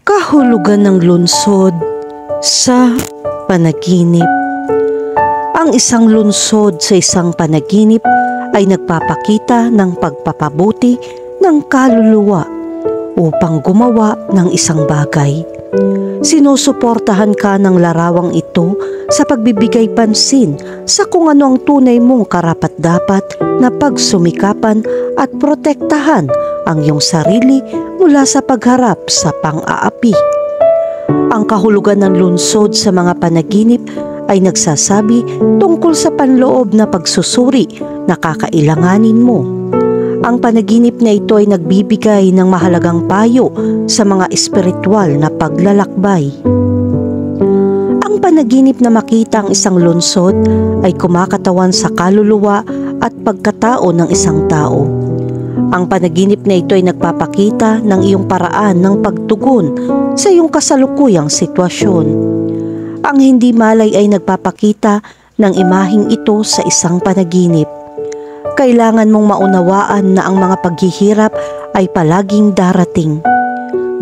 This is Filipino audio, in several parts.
Kahulugan ng lungsod sa panaginip. Ang isang lungsod sa isang panaginip ay nagpapakita ng pagpapabuti ng kaluluwa upang gumawa ng isang bagay. Sinusuportahan ka ng larawang ito sa pagbibigay pansin sa kung ano ang tunay mong karapat-dapat na pagsumikapan at protektahan ang iyong sarili mula sa pagharap sa pang-aapi. Ang kahulugan ng lungsod sa mga panaginip ay nagsasabi tungkol sa panloob na pagsusuri na kakailanganin mo. Ang panaginip na ito ay nagbibigay ng mahalagang payo sa mga espiritual na paglalakbay. Ang panaginip na makita ang isang lungsod ay kumakatawan sa kaluluwa at pagkatao ng isang tao. Ang panaginip na ito ay nagpapakita ng iyong paraan ng pagtugon sa iyong kasalukuyang sitwasyon. Ang hindi malay ay nagpapakita ng imaheng ito sa isang panaginip. Kailangan mong maunawaan na ang mga paghihirap ay palaging darating.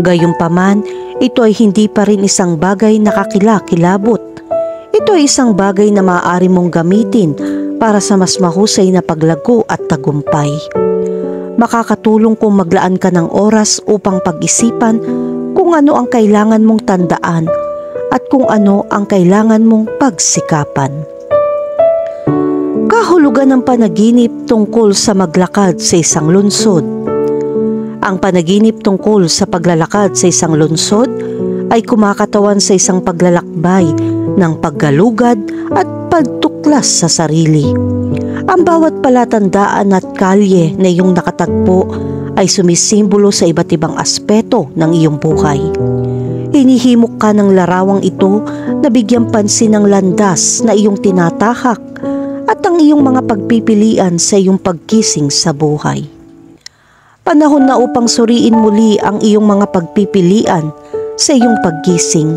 Gayunpaman, ito ay hindi pa rin isang bagay na kakilakilabot. Ito ay isang bagay na maaari mong gamitin para sa mas mahusay na paglago at tagumpay. Makakatulong kung maglaan ka ng oras upang pag-isipan kung ano ang kailangan mong tandaan at kung ano ang kailangan mong pagsikapan. Kahulugan ng panaginip tungkol sa maglakad sa isang lungsod. Ang panaginip tungkol sa paglalakad sa isang lungsod ay kumakatawan sa isang paglalakbay ng paggalugad at pagtuklas sa sarili. Ang bawat palatandaan at kalye na iyong nakatagpo ay sumisimbolo sa iba't ibang aspeto ng iyong buhay. Hinihimok ka ng larawang ito na bigyang pansin ng landas na iyong tinatahak at ang iyong mga pagpipilian sa iyong pagkising sa buhay. Panahon na upang suriin muli ang iyong mga pagpipilian sa iyong paggising.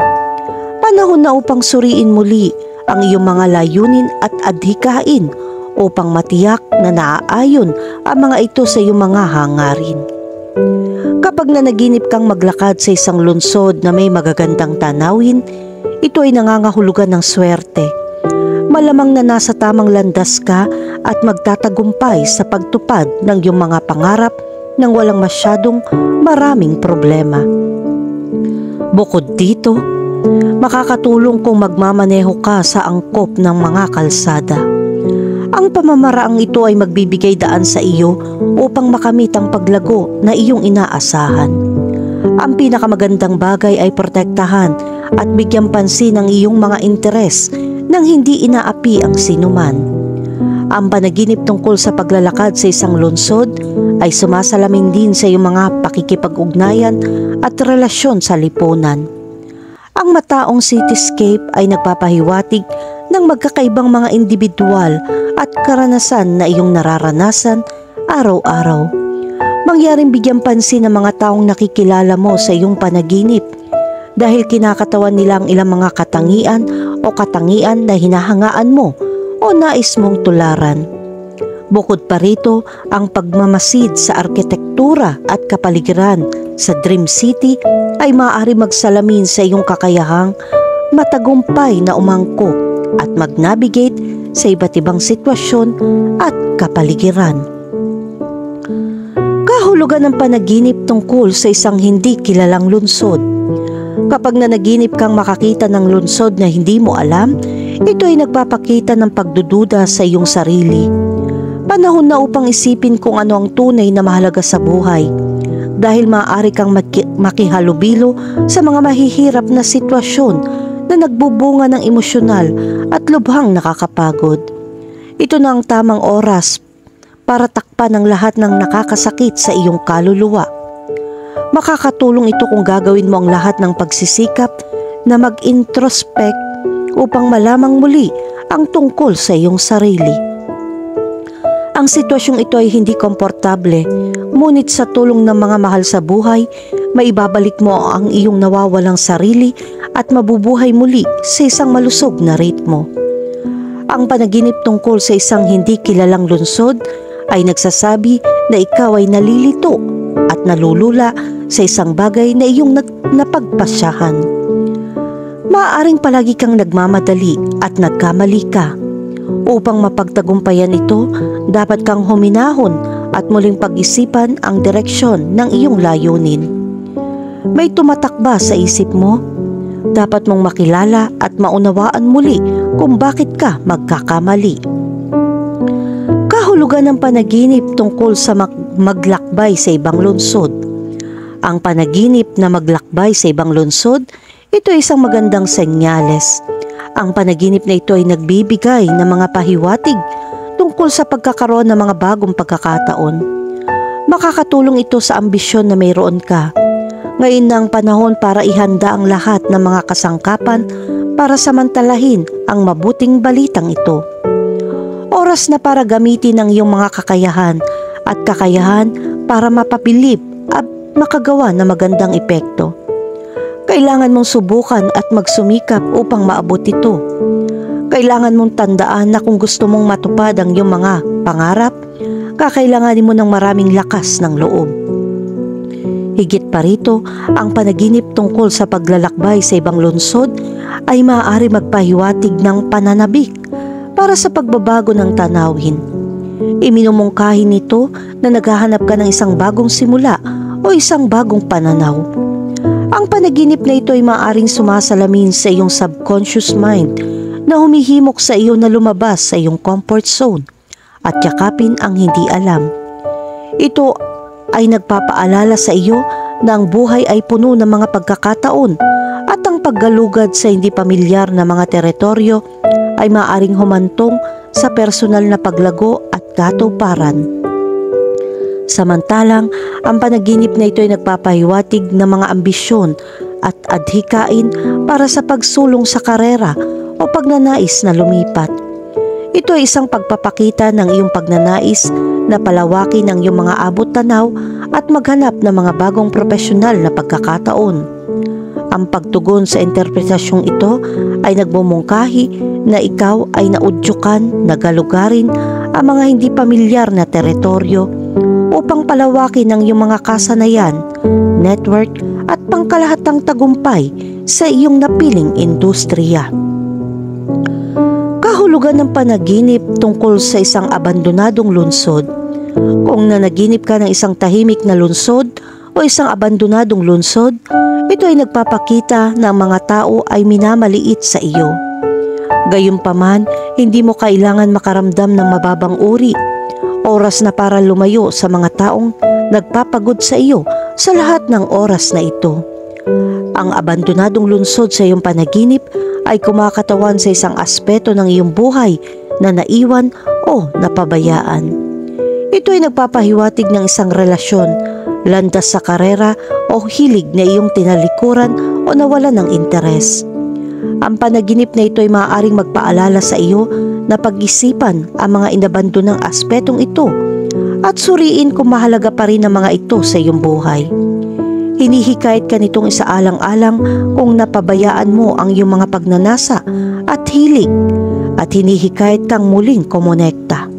Panahon na upang suriin muli ang iyong mga layunin at adhikain upang matiyak na naaayon ang mga ito sa iyong mga hangarin. Kapag nanaginip kang maglakad sa isang lungsod na may magagandang tanawin, ito ay nangangahulugan ng swerte. Malamang na nasa tamang landas ka at magtatagumpay sa pagtupad ng iyong mga pangarap nang walang masyadong maraming problema. Bukod dito, makakatulong kung magmamaneho ka sa angkop ng mga kalsada. Ang pamamaraang ito ay magbibigay daan sa iyo upang makamit ang paglago na iyong inaasahan. Ang pinakamagandang bagay ay protektahan at bigyan pansin ang iyong mga interes nang hindi inaapi ang sinuman. Ang panaginip tungkol sa paglalakad sa isang lungsod ay sumasalamin din sa iyong mga pakikipag-ugnayan at relasyon sa lipunan. Ang mataong cityscape ay nagpapahiwatig ng magkakaibang mga individual at karanasan na iyong nararanasan araw-araw. Mangyaring bigyan pansin ng mga taong nakikilala mo sa iyong panaginip dahil kinakatawan nila ang ilang mga katangian o katangian na hinahangaan mo o nais mong tularan. Bukod pa rito, ang pagmamasid sa arkitektura at kapaligiran sa Dream City ay maaari magsalamin sa iyong kakayahang matagumpay na umangkop at mag-navigate sa iba't ibang sitwasyon at kapaligiran. Kahulugan ng panaginip tungkol sa isang hindi kilalang lungsod. Kapag nanaginip kang makakita ng lungsod na hindi mo alam, ito ay nagpapakita ng pagdududa sa iyong sarili. Panahon na upang isipin kung ano ang tunay na mahalaga sa buhay dahil maaari kang makihalubilo sa mga mahihirap na sitwasyon na nagbubunga ng emosyonal at lubhang nakakapagod. Ito na ang tamang oras para takpan ang lahat ng nakakasakit sa iyong kaluluwa. Makakatulong ito kung gagawin mo ang lahat ng pagsisikap na mag-introspect upang malamang muli ang tungkol sa iyong sarili. Ang sitwasyong ito ay hindi komportable, ngunit sa tulong ng mga mahal sa buhay, maibabalik mo ang iyong nawawalang sarili at mabubuhay muli sa isang malusog na ritmo. Ang panaginip tungkol sa isang hindi kilalang lungsod ay nagsasabi na ikaw ay nalilito at nalulula sa isang bagay na iyong napagpasyahan. Maaaring palagi kang nagmamadali at nagkamali ka. Upang mapagtagumpayan ito, dapat kang huminahon at muling pag-isipan ang direksyon ng iyong layunin. May tumatak ba sa isip mo? Dapat mong makilala at maunawaan muli kung bakit ka magkakamali. Kahulugan ng panaginip tungkol sa maglakbay sa ibang lungsod. Ang panaginip na maglakbay sa ibang lungsod, ito ay isang magandang senyales. Ang panaginip na ito ay nagbibigay ng mga pahiwatig tungkol sa pagkakaroon ng mga bagong pagkakataon. Makakatulong ito sa ambisyon na mayroon ka. Ngayon na ang panahon para ihanda ang lahat ng mga kasangkapan para samantalahin ang mabuting balitang ito. Oras na para gamitin ang iyong mga kakayahan at kakayahan para mapabilib at makagawa ng magandang epekto. Kailangan mong subukan at magsumikap upang maabot ito. Kailangan mong tandaan na kung gusto mong matupad ang iyong mga pangarap, kakailanganin mo ng maraming lakas ng loob. Higit pa rito, ang panaginip tungkol sa paglalakbay sa ibang lungsod ay maaari magpahiwatig ng pananabik para sa pagbabago ng tanawin. Iminumungkahi nito na naghahanap ka ng isang bagong simula o isang bagong pananaw. Ang panaginip na ito ay maaaring sumasalamin sa iyong subconscious mind na humihimok sa iyo na lumabas sa iyong comfort zone at yakapin ang hindi alam. Ito ay nagpapaalala sa iyo na ang buhay ay puno ng mga pagkakataon at ang paggalugad sa hindi pamilyar na mga teritoryo ay maaaring humantong sa personal na paglago at katuparan. Samantalang, ang panaginip na ito ay nagpapahiwatig ng mga ambisyon at adhikain para sa pagsulong sa karera o pagnanais na lumipat. Ito ay isang pagpapakita ng iyong pagnanais na palawakin ang iyong mga abot-tanaw at maghanap ng mga bagong profesional na pagkakataon. Ang pagtugon sa interpretasyong ito ay nagmumungkahi na ikaw ay naudyukan na galugarin ang mga hindi pamilyar na teritoryo upang palawakin ang iyong mga kasanayan, network at pangkalahatang tagumpay sa iyong napiling industriya. Kahulugan ng panaginip tungkol sa isang abandonadong lungsod. Kung nanaginip ka ng isang tahimik na lungsod o isang abandonadong lungsod, ito ay nagpapakita na ang mga tao ay minamaliit sa iyo. Gayunpaman, hindi mo kailangan makaramdam ng mababang uri. Oras na para lumayo sa mga taong nagpapagod sa iyo sa lahat ng oras na ito. Ang abandonadong lungsod sa iyong panaginip ay kumakatawan sa isang aspeto ng iyong buhay na naiwan o napabayaan. Ito ay nagpapahiwatig ng isang relasyon, landas sa karera o hilig na iyong tinalikuran o nawalan ng interes. Ang panaginip na ito ay maaaring magpaalala sa iyo na pag-isipan ang mga inabandonang aspetong ito at suriin kung mahalaga pa rin ang mga ito sa iyong buhay. Hinihikayat ka nitong isaalang-alang kung napabayaan mo ang iyong mga pagnanasa at hilig at hinihikayat kang muling kumonekta.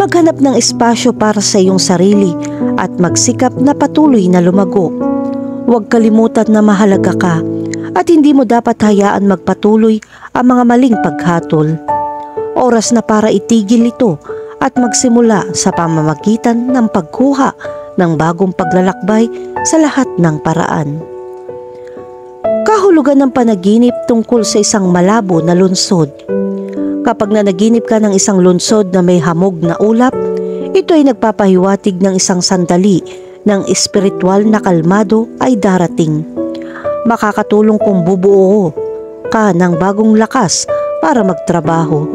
Maghanap ng espasyo para sa iyong sarili at magsikap na patuloy na lumago. Huwag kalimutan na mahalaga ka at hindi mo dapat hayaan magpatuloy ang mga maling paghatol. Oras na para itigil ito at magsimula sa pamamagitan ng pagkuha ng bagong paglalakbay sa lahat ng paraan. Kahulugan ng panaginip tungkol sa isang malabo na lungsod. Kapag nanaginip ka ng isang lungsod na may hamog na ulap, ito ay nagpapahiwatig ng isang sandali ng espiritual na kalmado ay darating. Makakatulong kung bubuo ka ng bagong lakas para magtrabaho.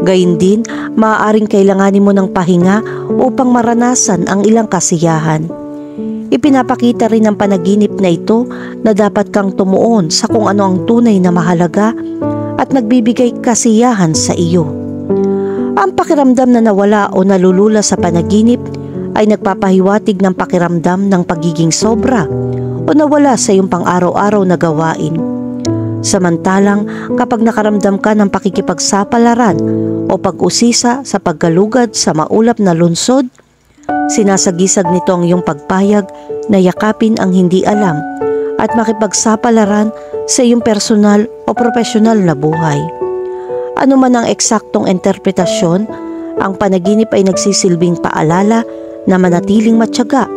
Gayun din, maaaring kailanganin mo ng pahinga upang maranasan ang ilang kasiyahan. Ipinapakita rin ng panaginip na ito na dapat kang tumuon sa kung ano ang tunay na mahalaga at nagbibigay kasiyahan sa iyo. Ang pakiramdam na nawala o nalulula sa panaginip ay nagpapahiwatig ng pakiramdam ng pagiging sobra o nawala sa iyong pang-araw-araw na gawain. Samantalang kapag nakaramdam ka ng pakikipagsapalaran o pag-usisa sa paggalugad sa maulap na lungsod, Sinasagisag nito ang iyong pagpayag na yakapin ang hindi alam at makipagsapalaran sa iyong personal o profesional na buhay. Ano man ang eksaktong interpretasyon, ang panaginip ay nagsisilbing paalala na manatiling matyaga,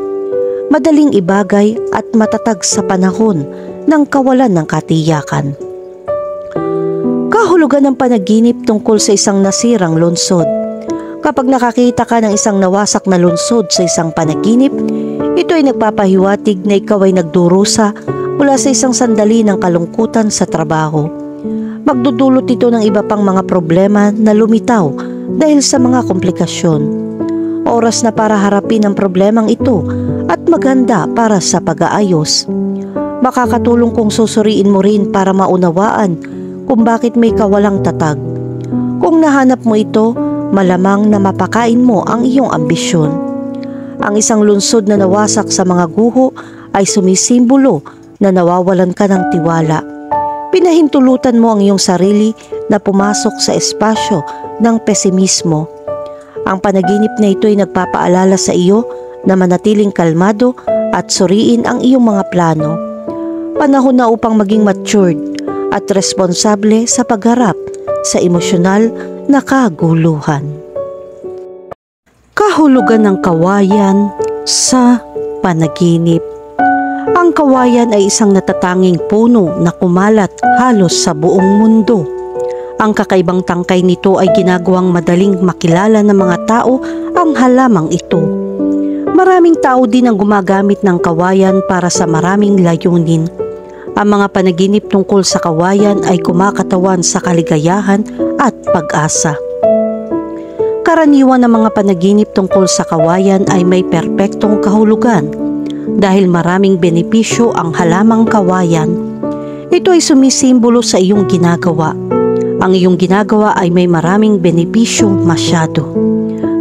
madaling ibagay at matatag sa panahon ng kawalan ng katiyakan. Kahulugan ng panaginip tungkol sa isang nasirang lungsod. Kapag nakakita ka ng isang nawasak na lungsod sa isang panaginip, ito ay nagpapahiwatig na ikaw ay nagdurusa mula sa isang sandali ng kalungkutan sa trabaho. Magdudulot ito ng iba pang mga problema na lumitaw dahil sa mga komplikasyon. Oras na para harapin ang problemang ito at maghanda para sa pag-aayos. Makakatulong kung susuriin mo rin para maunawaan kung bakit may kawalang tatag. Kung nahanap mo ito, malamang na mapakain mo ang iyong ambisyon. Ang isang lungsod na nawasak sa mga guho ay sumisimbolo na nawawalan ka ng tiwala. Pinahintulutan mo ang iyong sarili na pumasok sa espasyo ng pesimismo. Ang panaginip na ito ay nagpapaalala sa iyo na manatiling kalmado at suriin ang iyong mga plano. Panahon na upang maging matured at responsable sa pagharap sa emosyonal na kaguluhan. Kahulugan ng kawayan sa panaginip. Ang kawayan ay isang natatanging puno na kumalat halos sa buong mundo. Ang kakaibang tangkay nito ay ginagawang madaling makilala ng mga tao ang halamang ito. Maraming tao din ang gumagamit ng kawayan para sa maraming layunin. Ang mga panaginip tungkol sa kawayan ay kumakatawan sa kaligayahan at pag-asa. Karaniwan ng mga panaginip tungkol sa kawayan ay may perpektong kahulugan dahil maraming benepisyo ang halamang kawayan. Ito ay sumisimbolo sa iyong ginagawa. Ang iyong ginagawa ay may maraming benepisyo masyado.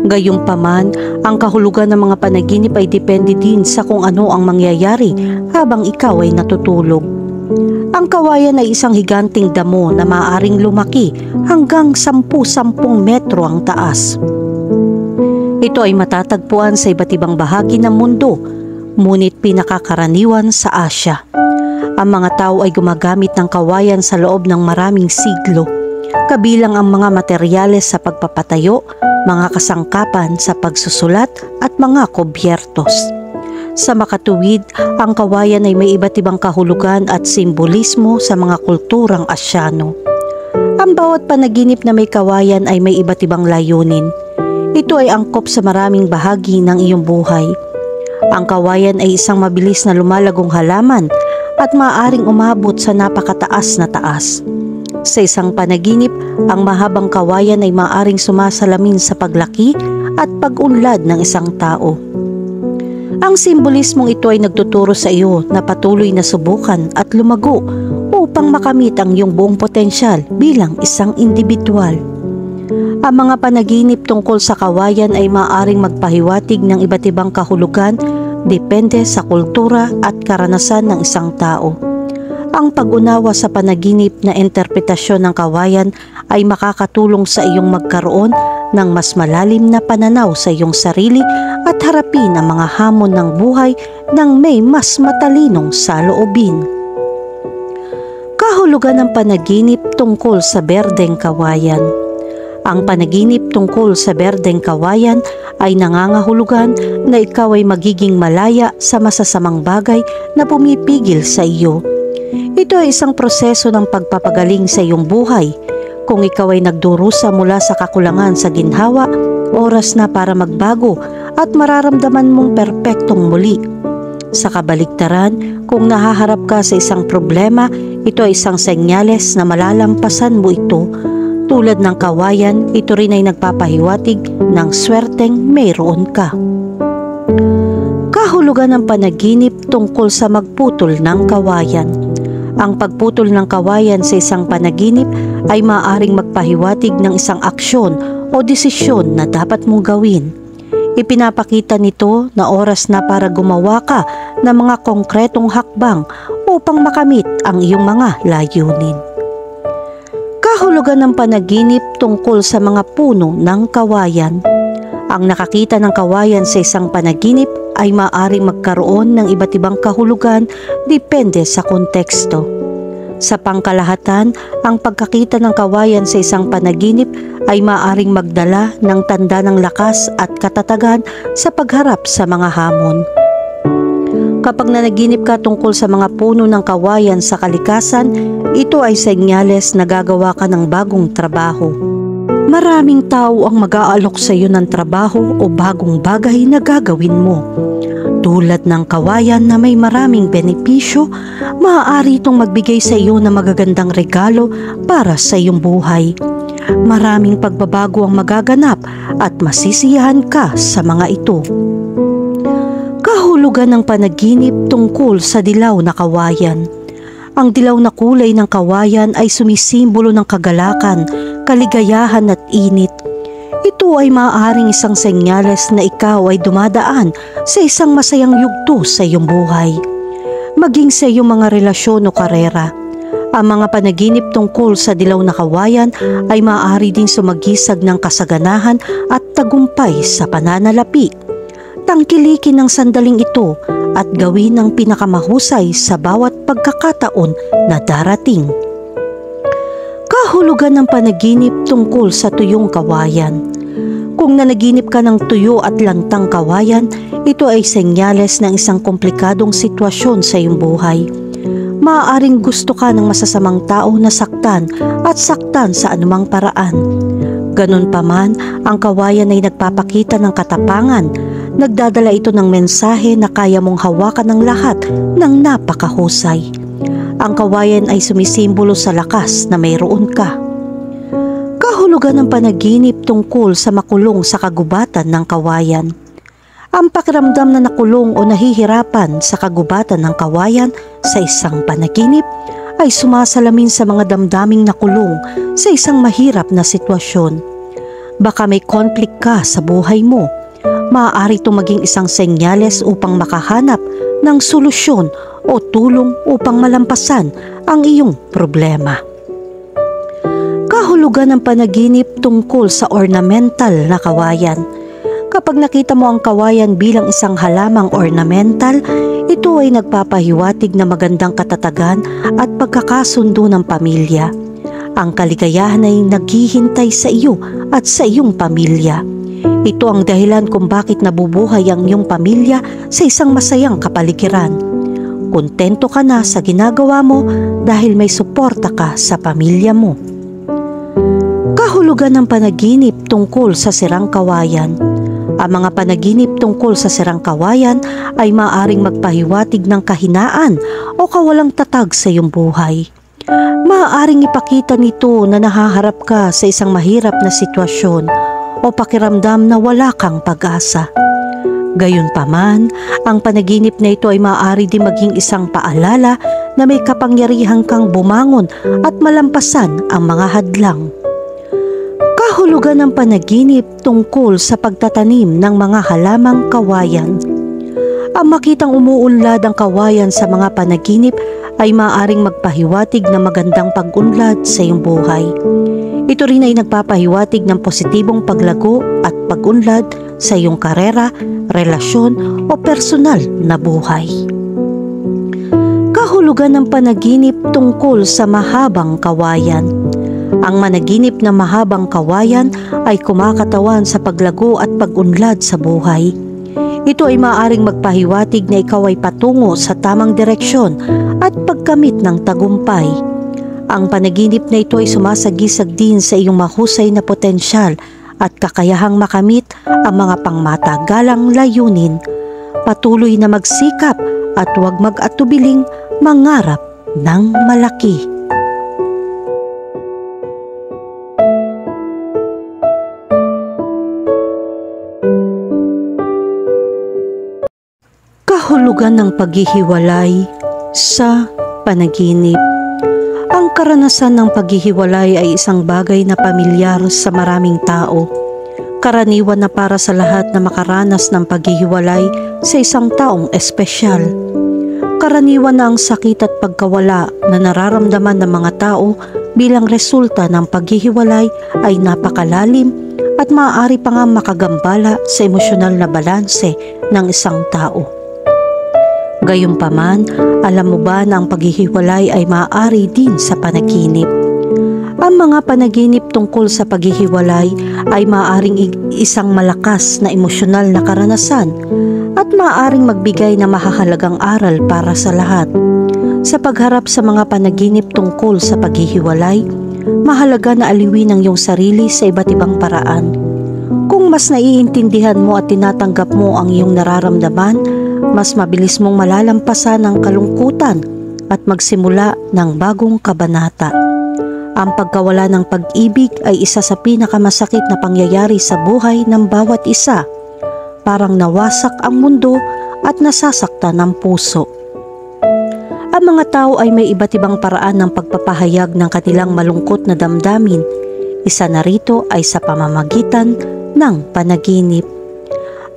Gayunpaman, ang kahulugan ng mga panaginip ay depende din sa kung ano ang mangyayari habang ikaw ay natutulog. Ang kawayan ay isang higanting damo na maaaring lumaki hanggang 10-10 metro ang taas. Ito ay matatagpuan sa iba't ibang bahagi ng mundo, ngunit pinakakaraniwan sa Asya. Ang mga tao ay gumagamit ng kawayan sa loob ng maraming siglo, kabilang ang mga materyales sa pagpapatayo, mga kasangkapan sa pagsusulat at mga kubyertos. Sa makatuwid, ang kawayan ay may iba't ibang kahulugan at simbolismo sa mga kulturang Asyano. Ang bawat panaginip na may kawayan ay may iba't ibang layunin. Ito ay angkop sa maraming bahagi ng iyong buhay. Ang kawayan ay isang mabilis na lumalagong halaman at maaaring umabot sa napakataas na taas. Sa isang panaginip, ang mahabang kawayan ay maaaring sumasalamin sa paglaki at pag-unlad ng isang tao. Ang simbolismong ito ay nagtuturo sa iyo na patuloy na subukan at lumago upang makamit ang iyong buong potensyal bilang isang individual. Ang mga panaginip tungkol sa kawayan ay maaaring magpahiwatig ng iba't ibang kahulugan depende sa kultura at karanasan ng isang tao. Ang pag-unawa sa panaginip na interpretasyon ng kawayan ay makakatulong sa iyong magkaroon ng mas malalim na pananaw sa iyong sarili at harapin ang mga hamon ng buhay ng may mas matalinong saloobin. Kahulugan ng panaginip tungkol sa berdeng kawayan. Ang panaginip tungkol sa berdeng kawayan ay nangangahulugan na ikaw ay magiging malaya sa masasamang bagay na pumipigil sa iyo. Ito ay isang proseso ng pagpapagaling sa iyong buhay. Kung ikaw ay nagdurusa mula sa kakulangan sa ginhawa, oras na para magbago at mararamdaman mong perpektong muli. Sa kabaligtaran, kung nahaharap ka sa isang problema, ito ay isang senyales na malalampasan mo ito. Tulad ng kawayan, ito rin ay nagpapahiwatig ng swerteng mayroon ka. Kahulugan ng panaginip tungkol sa magputol ng kawayan. Ang pagputol ng kawayan sa isang panaginip ay maaaring magpahiwatig ng isang aksyon o desisyon na dapat mong gawin. Ipinapakita nito na oras na para gumawa ka ng mga konkretong hakbang upang makamit ang iyong mga layunin. Kahulugan ng panaginip tungkol sa mga puno ng kawayan. Ang nakakita ng kawayan sa isang panaginip ay maaaring magkaroon ng iba't ibang kahulugan depende sa konteksto. Sa pangkalahatan, ang pagkakita ng kawayan sa isang panaginip ay maaaring magdala ng tanda ng lakas at katatagan sa pagharap sa mga hamon. Kapag nanaginip ka tungkol sa mga puno ng kawayan sa kalikasan, ito ay senyales na gagawa ka ng bagong trabaho. Maraming tao ang mag-aalok sa iyo ng trabaho o bagong bagay na gagawin mo. Tulad ng kawayan na may maraming benepisyo, maaari itong magbigay sa iyo ng magagandang regalo para sa iyong buhay. Maraming pagbabago ang magaganap at masisiyahan ka sa mga ito. Kahulugan ng panaginip tungkol sa dilaw na kawayan. Ang dilaw na kulay ng kawayan ay sumisimbolo ng kagalakan, kaligayahan at init. Ito ay maaaring isang senyales na ikaw ay dumadaan sa isang masayang yugto sa iyong buhay, maging sa iyong mga relasyon o karera. Ang mga panaginip tungkol sa dilaw na kawayan ay maaari ding sumagisag ng kasaganahan at tagumpay sa pananalapi. Tangkilikin ang sandaling ito at gawin ang pinakamahusay sa bawat pagkakataon na darating. Kahulugan ng panaginip tungkol sa tuyong kawayan. Kung nanaginip ka ng tuyo at lantang kawayan, ito ay senyales ng isang komplikadong sitwasyon sa iyong buhay. Maaaring gusto ka ng masasamang tao na saktan at saktan sa anumang paraan. Ganun pa man, ang kawayan ay nagpapakita ng katapangan. Nagdadala ito ng mensahe na kaya mong hawakan ng lahat ng napakahusay. Ang kawayan ay sumisimbolo sa lakas na mayroon ka. Kahulugan ng panaginip tungkol sa makulong sa kagubatan ng kawayan. Ang pakiramdam na nakulong o nahihirapan sa kagubatan ng kawayan sa isang panaginip ay sumasalamin sa mga damdaming nakulong sa isang mahirap na sitwasyon. Baka may konflik ka sa buhay mo. Maaari itong maging isang senyales upang makahanap ng solusyon o tulong upang malampasan ang iyong problema. Kahulugan ng panaginip tungkol sa ornamental na kawayan. Kapag nakita mo ang kawayan bilang isang halamang ornamental, ito ay nagpapahiwatig na magandang katatagan at pagkakasundo ng pamilya. Ang kaligayahan ay naghihintay sa iyo at sa iyong pamilya. Ito ang dahilan kung bakit nabubuhay ang iyong pamilya sa isang masayang kapaligiran. Kontento ka na sa ginagawa mo dahil may suporta ka sa pamilya mo. Kahulugan ng panaginip tungkol sa sirang kawayan. Ang mga panaginip tungkol sa sirang kawayan ay maaaring magpahiwatig ng kahinaan o kawalang tatag sa iyong buhay. Maaaring ipakita nito na nahaharap ka sa isang mahirap na sitwasyon o pakiramdam na wala kang pag-asa. Gayunpaman, ang panaginip na ito ay maaari din maging isang paalala na may kapangyarihan kang bumangon at malampasan ang mga hadlang. Kahulugan ng panaginip tungkol sa pagtatanim ng mga halamang kawayan. Ang makitang umuunlad ang kawayan sa mga panaginip ay maaaring magpahiwatig ng magandang pag-unlad sa iyong buhay. Ito rin ay nagpapahiwatig ng positibong paglago at pag-unlad sa iyong karera, relasyon o personal na buhay. Kahulugan ng panaginip tungkol sa mahabang kawayan. Ang managinip na mahabang kawayan ay kumakatawan sa paglago at pag-unlad sa buhay. Ito ay maaaring magpahiwatig na ikaw ay patungo sa tamang direksyon at pagkamit ng tagumpay. Ang panaginip na ito ay sumasagisag din sa iyong mahusay na potensyal at kakayahang makamit ang mga pangmatagalang layunin. Patuloy na magsikap at huwag mag-atubiling mangarap ng malaki. Kahulugan ng paghihiwalay sa panaginip. Ang karanasan ng paghihiwalay ay isang bagay na pamilyar sa maraming tao. Karaniwan na para sa lahat na makaranas ng paghihiwalay sa isang taong espesyal. Karaniwan na ang sakit at pagkawala na nararamdaman ng mga tao bilang resulta ng paghihiwalay ay napakalalim at maaari pa nga makagambala sa emosyonal na balanse ng isang tao. Gayunpaman, alam mo ba na ang paghihiwalay ay maaari din sa panaginip? Ang mga panaginip tungkol sa paghihiwalay ay maaaring isang malakas na emosyonal na karanasan at maaaring magbigay ng mahahalagang aral para sa lahat. Sa pagharap sa mga panaginip tungkol sa paghihiwalay, mahalaga na aliwin ang iyong sarili sa iba't ibang paraan. Kung mas naiintindihan mo at tinatanggap mo ang iyong nararamdaman, mas mabilis mong malalampasan ang kalungkutan at magsimula ng bagong kabanata. Ang pagkawala ng pag-ibig ay isa sa pinakamasakit na pangyayari sa buhay ng bawat isa. Parang nawasak ang mundo at nasasaktan ang puso. Ang mga tao ay may iba't ibang paraan ng pagpapahayag ng kanilang malungkot na damdamin. Isa na rito ay sa pamamagitan ng panaginip.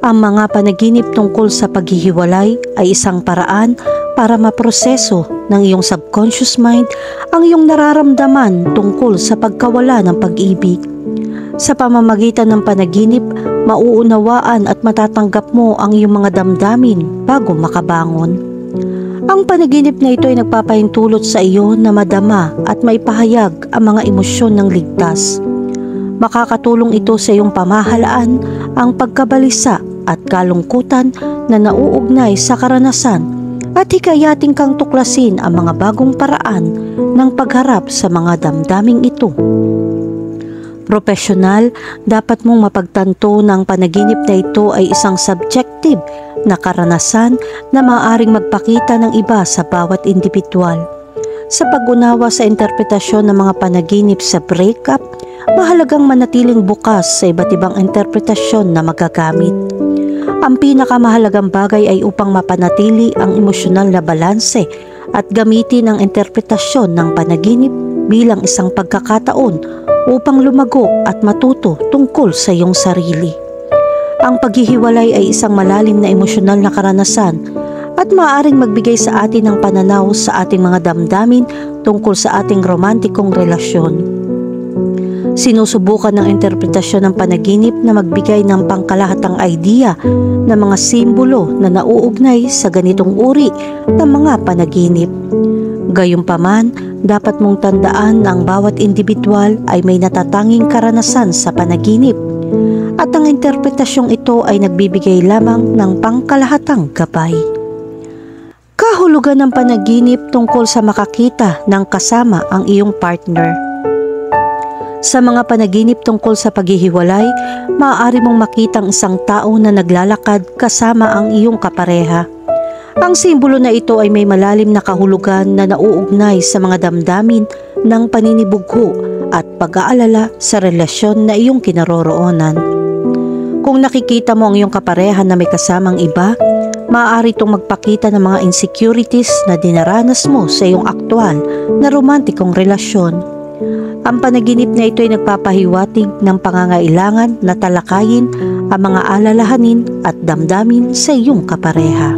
Ang mga panaginip tungkol sa paghihiwalay ay isang paraan para maproseso ng iyong subconscious mind ang iyong nararamdaman tungkol sa pagkawala ng pag-ibig. Sa pamamagitan ng panaginip, mauunawaan at matatanggap mo ang iyong mga damdamin bago makabangon. Ang panaginip na ito ay nagpapahintulot sa iyo na madama at maipahayag ang mga emosyon ng ligtas. Makakatulong ito sa iyong pamahalaan ang pagkabalisa at kalungkutan na nauugnay sa karanasan at hikayatin kang tuklasin ang mga bagong paraan ng pagharap sa mga damdaming ito. Propesyonal, dapat mong mapagtanto na ang panaginip na ito ay isang subjective na karanasan na maaaring magpakita ng iba sa bawat individual. Sa pag-unawa sa interpretasyon ng mga panaginip sa breakup, mahalagang manatiling bukas sa iba't ibang interpretasyon na magagamit. Ang pinakamahalagang bagay ay upang mapanatili ang emosyonal na balanse at gamitin ang interpretasyon ng panaginip bilang isang pagkakataon upang lumago at matuto tungkol sa iyong sarili. Ang paghihiwalay ay isang malalim na emosyonal na karanasan at maaaring magbigay sa atin ng pananaw sa ating mga damdamin tungkol sa ating romantikong relasyon. Sinusubukan ng interpretasyon ng panaginip na magbigay ng pangkalahatang idea ng mga simbolo na nauugnay sa ganitong uri ng mga panaginip. Gayunpaman, dapat mong tandaan na ang bawat individual ay may natatanging karanasan sa panaginip at ang interpretasyong ito ay nagbibigay lamang ng pangkalahatang gabay. Kahulugan ng panaginip tungkol sa makakita ng kasama ang iyong partner. Sa mga panaginip tungkol sa paghihiwalay, maaari mong makita ang isang tao na naglalakad kasama ang iyong kapareha. Ang simbolo na ito ay may malalim na kahulugan na nauugnay sa mga damdamin ng paninibugho at pag-aalala sa relasyon na iyong kinaroroonan. Kung nakikita mo ang iyong kapareha na may kasamang iba, maaari itong magpakita ng mga insecurities na dinaranas mo sa iyong aktwal na romantikong relasyon. Ang panaginip na ito ay nagpapahiwatig ng pangangailangan na talakayin ang mga alalahanin at damdamin sa iyong kapareha.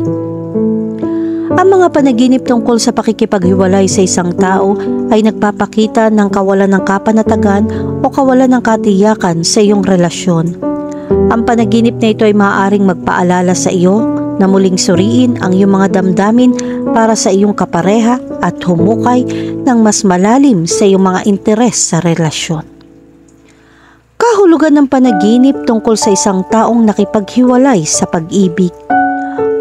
Ang mga panaginip tungkol sa pakikipaghiwalay sa isang tao ay nagpapakita ng kawalan ng kapanatagan o kawalan ng katiyakan sa iyong relasyon. Ang panaginip na ito ay maaaring magpaalala sa iyo na muling suriin ang iyong mga damdamin para sa iyong kapareha at humukay ng mas malalim sa iyong mga interes sa relasyon. Kahulugan ng panaginip tungkol sa isang taong nakipaghiwalay sa pag-ibig.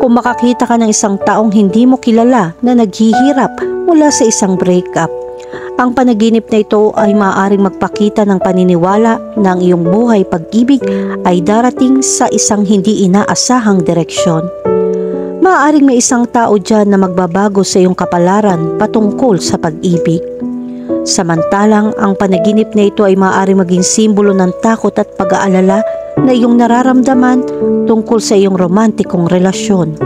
Kung makakita ka ng isang taong hindi mo kilala na naghihirap mula sa isang breakup, ang panaginip na ito ay maaaring magpakita ng paniniwala na ang iyong buhay pag-ibig ay darating sa isang hindi inaasahang direksyon. Maaaring may isang tao dyan na magbabago sa iyong kapalaran patungkol sa pag-ibig. Samantalang ang panaginip na ito ay maaaring maging simbolo ng takot at pag-aalala na iyong nararamdaman tungkol sa iyong romantikong relasyon.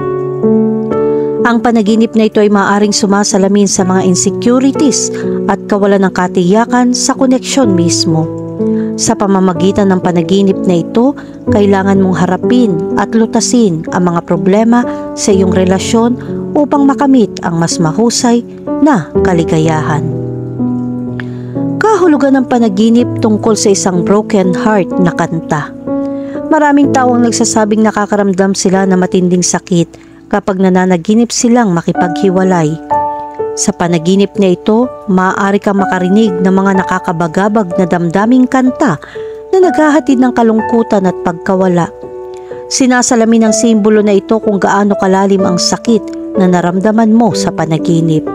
Ang panaginip na ito ay maaaring sumasalamin sa mga insecurities at kawalan ng katiyakan sa koneksyon mismo. Sa pamamagitan ng panaginip na ito, kailangan mong harapin at lutasin ang mga problema sa iyong relasyon upang makamit ang mas mahusay na kaligayahan. Kahulugan ng panaginip tungkol sa isang broken heart na kanta. Maraming tao ang nagsasabing nakakaramdam sila na matinding sakit kapag nananaginip silang makipaghiwalay. Sa panaginip na ito, maaari kang makarinig ng mga nakakabagabag na damdaming kanta na naghahatid ng kalungkutan at pagkawala. Sinasalamin ng simbolo na ito kung gaano kalalim ang sakit na naramdaman mo sa panaginip.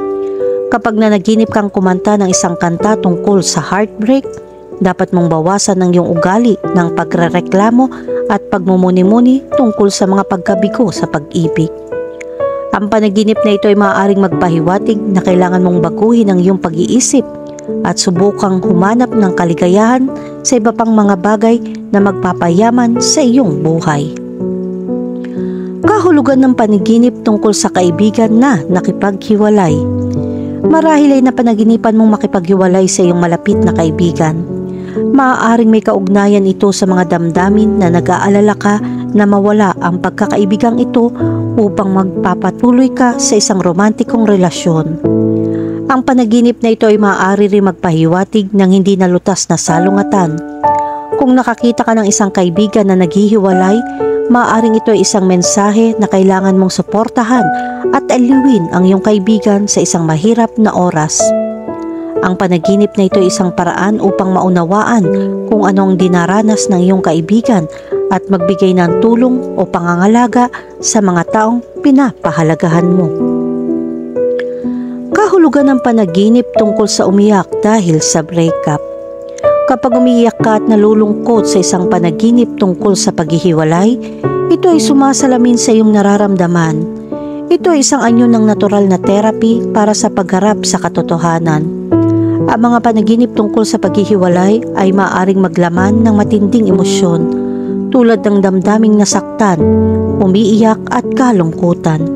Kapag nanaginip kang kumanta ng isang kanta tungkol sa heartbreak, dapat mong bawasan ang iyong ugali ng pagrereklamo at pagmumuni-muni tungkol sa mga pagkabigo sa pag-ibig. Ang panaginip na ito ay maaaring magpahiwatig na kailangan mong baguhin ang iyong pag-iisip at subukang humanap ng kaligayahan sa iba pang mga bagay na magpapayaman sa iyong buhay. Kahulugan ng panaginip tungkol sa kaibigan na nakipaghiwalay. Marahil ay napanaginipan mong makipaghiwalay sa iyong malapit na kaibigan. Maaaring may kaugnayan ito sa mga damdamin na nag-aalala ka na mawala ang pagkakaibigang ito upang magpapatuloy ka sa isang romantikong relasyon. Ang panaginip na ito ay maaari rin magpahiwatig ng hindi nalutas na salungatan. Kung nakakita ka ng isang kaibigan na naghihiwalay, maaaring ito ay isang mensahe na kailangan mong suportahan at aliwin ang iyong kaibigan sa isang mahirap na oras. Ang panaginip na ito ay isang paraan upang maunawaan kung ano ang dinaranas ng iyong kaibigan at magbigay ng tulong o pangangalaga sa mga taong pinapahalagahan mo. Kahulugan ng panaginip tungkol sa umiyak dahil sa breakup. Kapag umiiyak ka at nalulungkot sa isang panaginip tungkol sa paghihiwalay, ito ay sumasalamin sa iyong nararamdaman. Ito ay isang anyo ng natural na therapy para sa pagharap sa katotohanan. Ang mga panaginip tungkol sa paghihiwalay ay maaaring maglaman ng matinding emosyon tulad ng damdaming nasaktan, umiiyak at kalungkutan.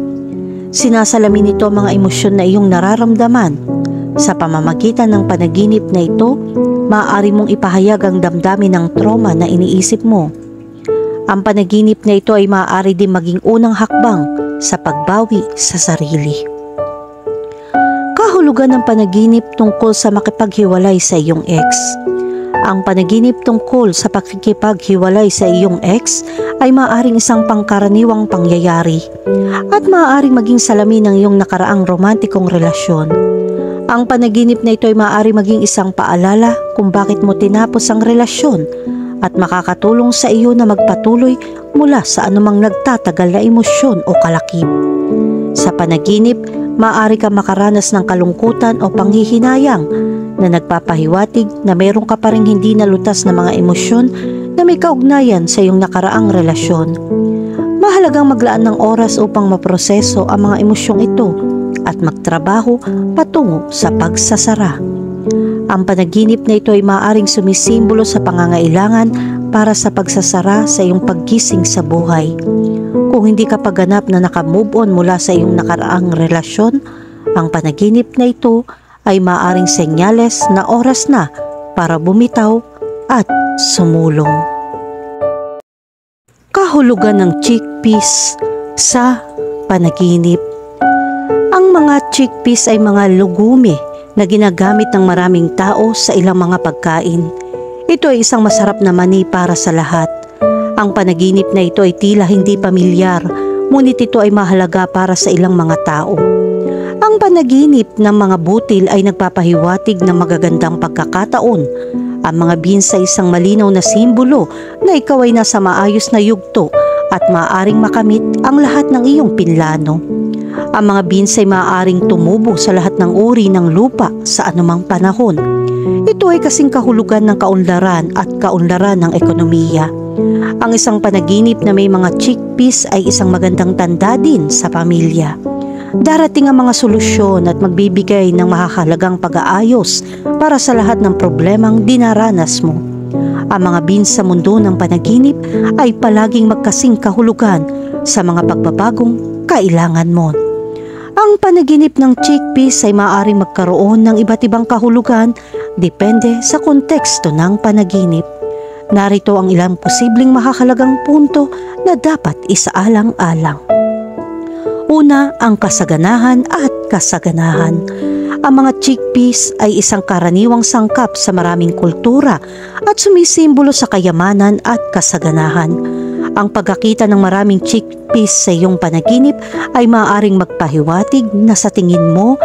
Sinasalamin ito ang mga emosyon na iyong nararamdaman. Sa pamamagitan ng panaginip na ito, maaari mong ipahayag ang damdamin ng trauma na iniisip mo. Ang panaginip na ito ay maaari din maging unang hakbang sa pagbawi sa sarili. Kahulugan ng panaginip tungkol sa makipaghiwalay sa iyong ex. Ang panaginip tungkol sa pakikipaghiwalay sa iyong ex ay maaaring isang pangkaraniwang pangyayari at maaaring maging salamin ng iyong nakaraang romantikong relasyon. Ang panaginip na ito ay maaari maging isang paalala kung bakit mo tinapos ang relasyon at makakatulong sa iyo na magpatuloy mula sa anumang nagtatagal na emosyon o kalakip. Sa panaginip, maaari kang makaranas ng kalungkutan o panghihinayang na nagpapahiwatig na mayroon ka pa ring hindi nalutas na mga emosyon na may kaugnayan sa iyong nakaraang relasyon. Mahalagang maglaan ng oras upang maproseso ang mga emosyong ito at magtrabaho patungo sa pagsasara. Ang panaginip na ito ay maaaring sumisimbolo sa pangangailangan para sa pagsasara sa iyong paggising sa buhay. Kung hindi ka paganap na nakamove on mula sa iyong nakaraang relasyon, ang panaginip na ito ay maaaring senyales na oras na para bumitaw at sumulong. Kahulugan ng chickpeas sa panaginip. Ang mga chickpeas ay mga lugume na ginagamit ng maraming tao sa ilang mga pagkain. Ito ay isang masarap na mani para sa lahat. Ang panaginip na ito ay tila hindi pamilyar, ngunit ito ay mahalaga para sa ilang mga tao. Ang panaginip ng mga butil ay nagpapahiwatig ng magagandang pagkakataon. Ang mga beans ay isang malinaw na simbolo na ikaw ay nasa maayos na yugto at maaaring makamit ang lahat ng iyong pinlano. Ang mga beans ay maaaring tumubo sa lahat ng uri ng lupa sa anumang panahon. Ito ay kasing kahulugan ng kaunlaran at kaunlaran ng ekonomiya. Ang isang panaginip na may mga chickpeas ay isang magandang tanda din sa pamilya. Darating ang mga solusyon at magbibigay ng mahahalagang pag-aayos para sa lahat ng problemang dinaranas mo. Ang mga beans sa mundo ng panaginip ay palaging magkasing kahulugan sa mga pagbabagong kailangan mo. Ang panaginip ng chickpeas ay maaaring magkaroon ng iba't ibang kahulugan depende sa konteksto ng panaginip. Narito ang ilang posibleng mahahalagang punto na dapat isaalang-alang. Una, ang kasaganahan at kasaganahan. Ang mga chickpeas ay isang karaniwang sangkap sa maraming kultura at sumisimbolo sa kayamanan at kasaganahan. Ang pagkakita ng maraming chickpeas sa iyong panaginip ay maaaring magpahiwatig na sa tingin mo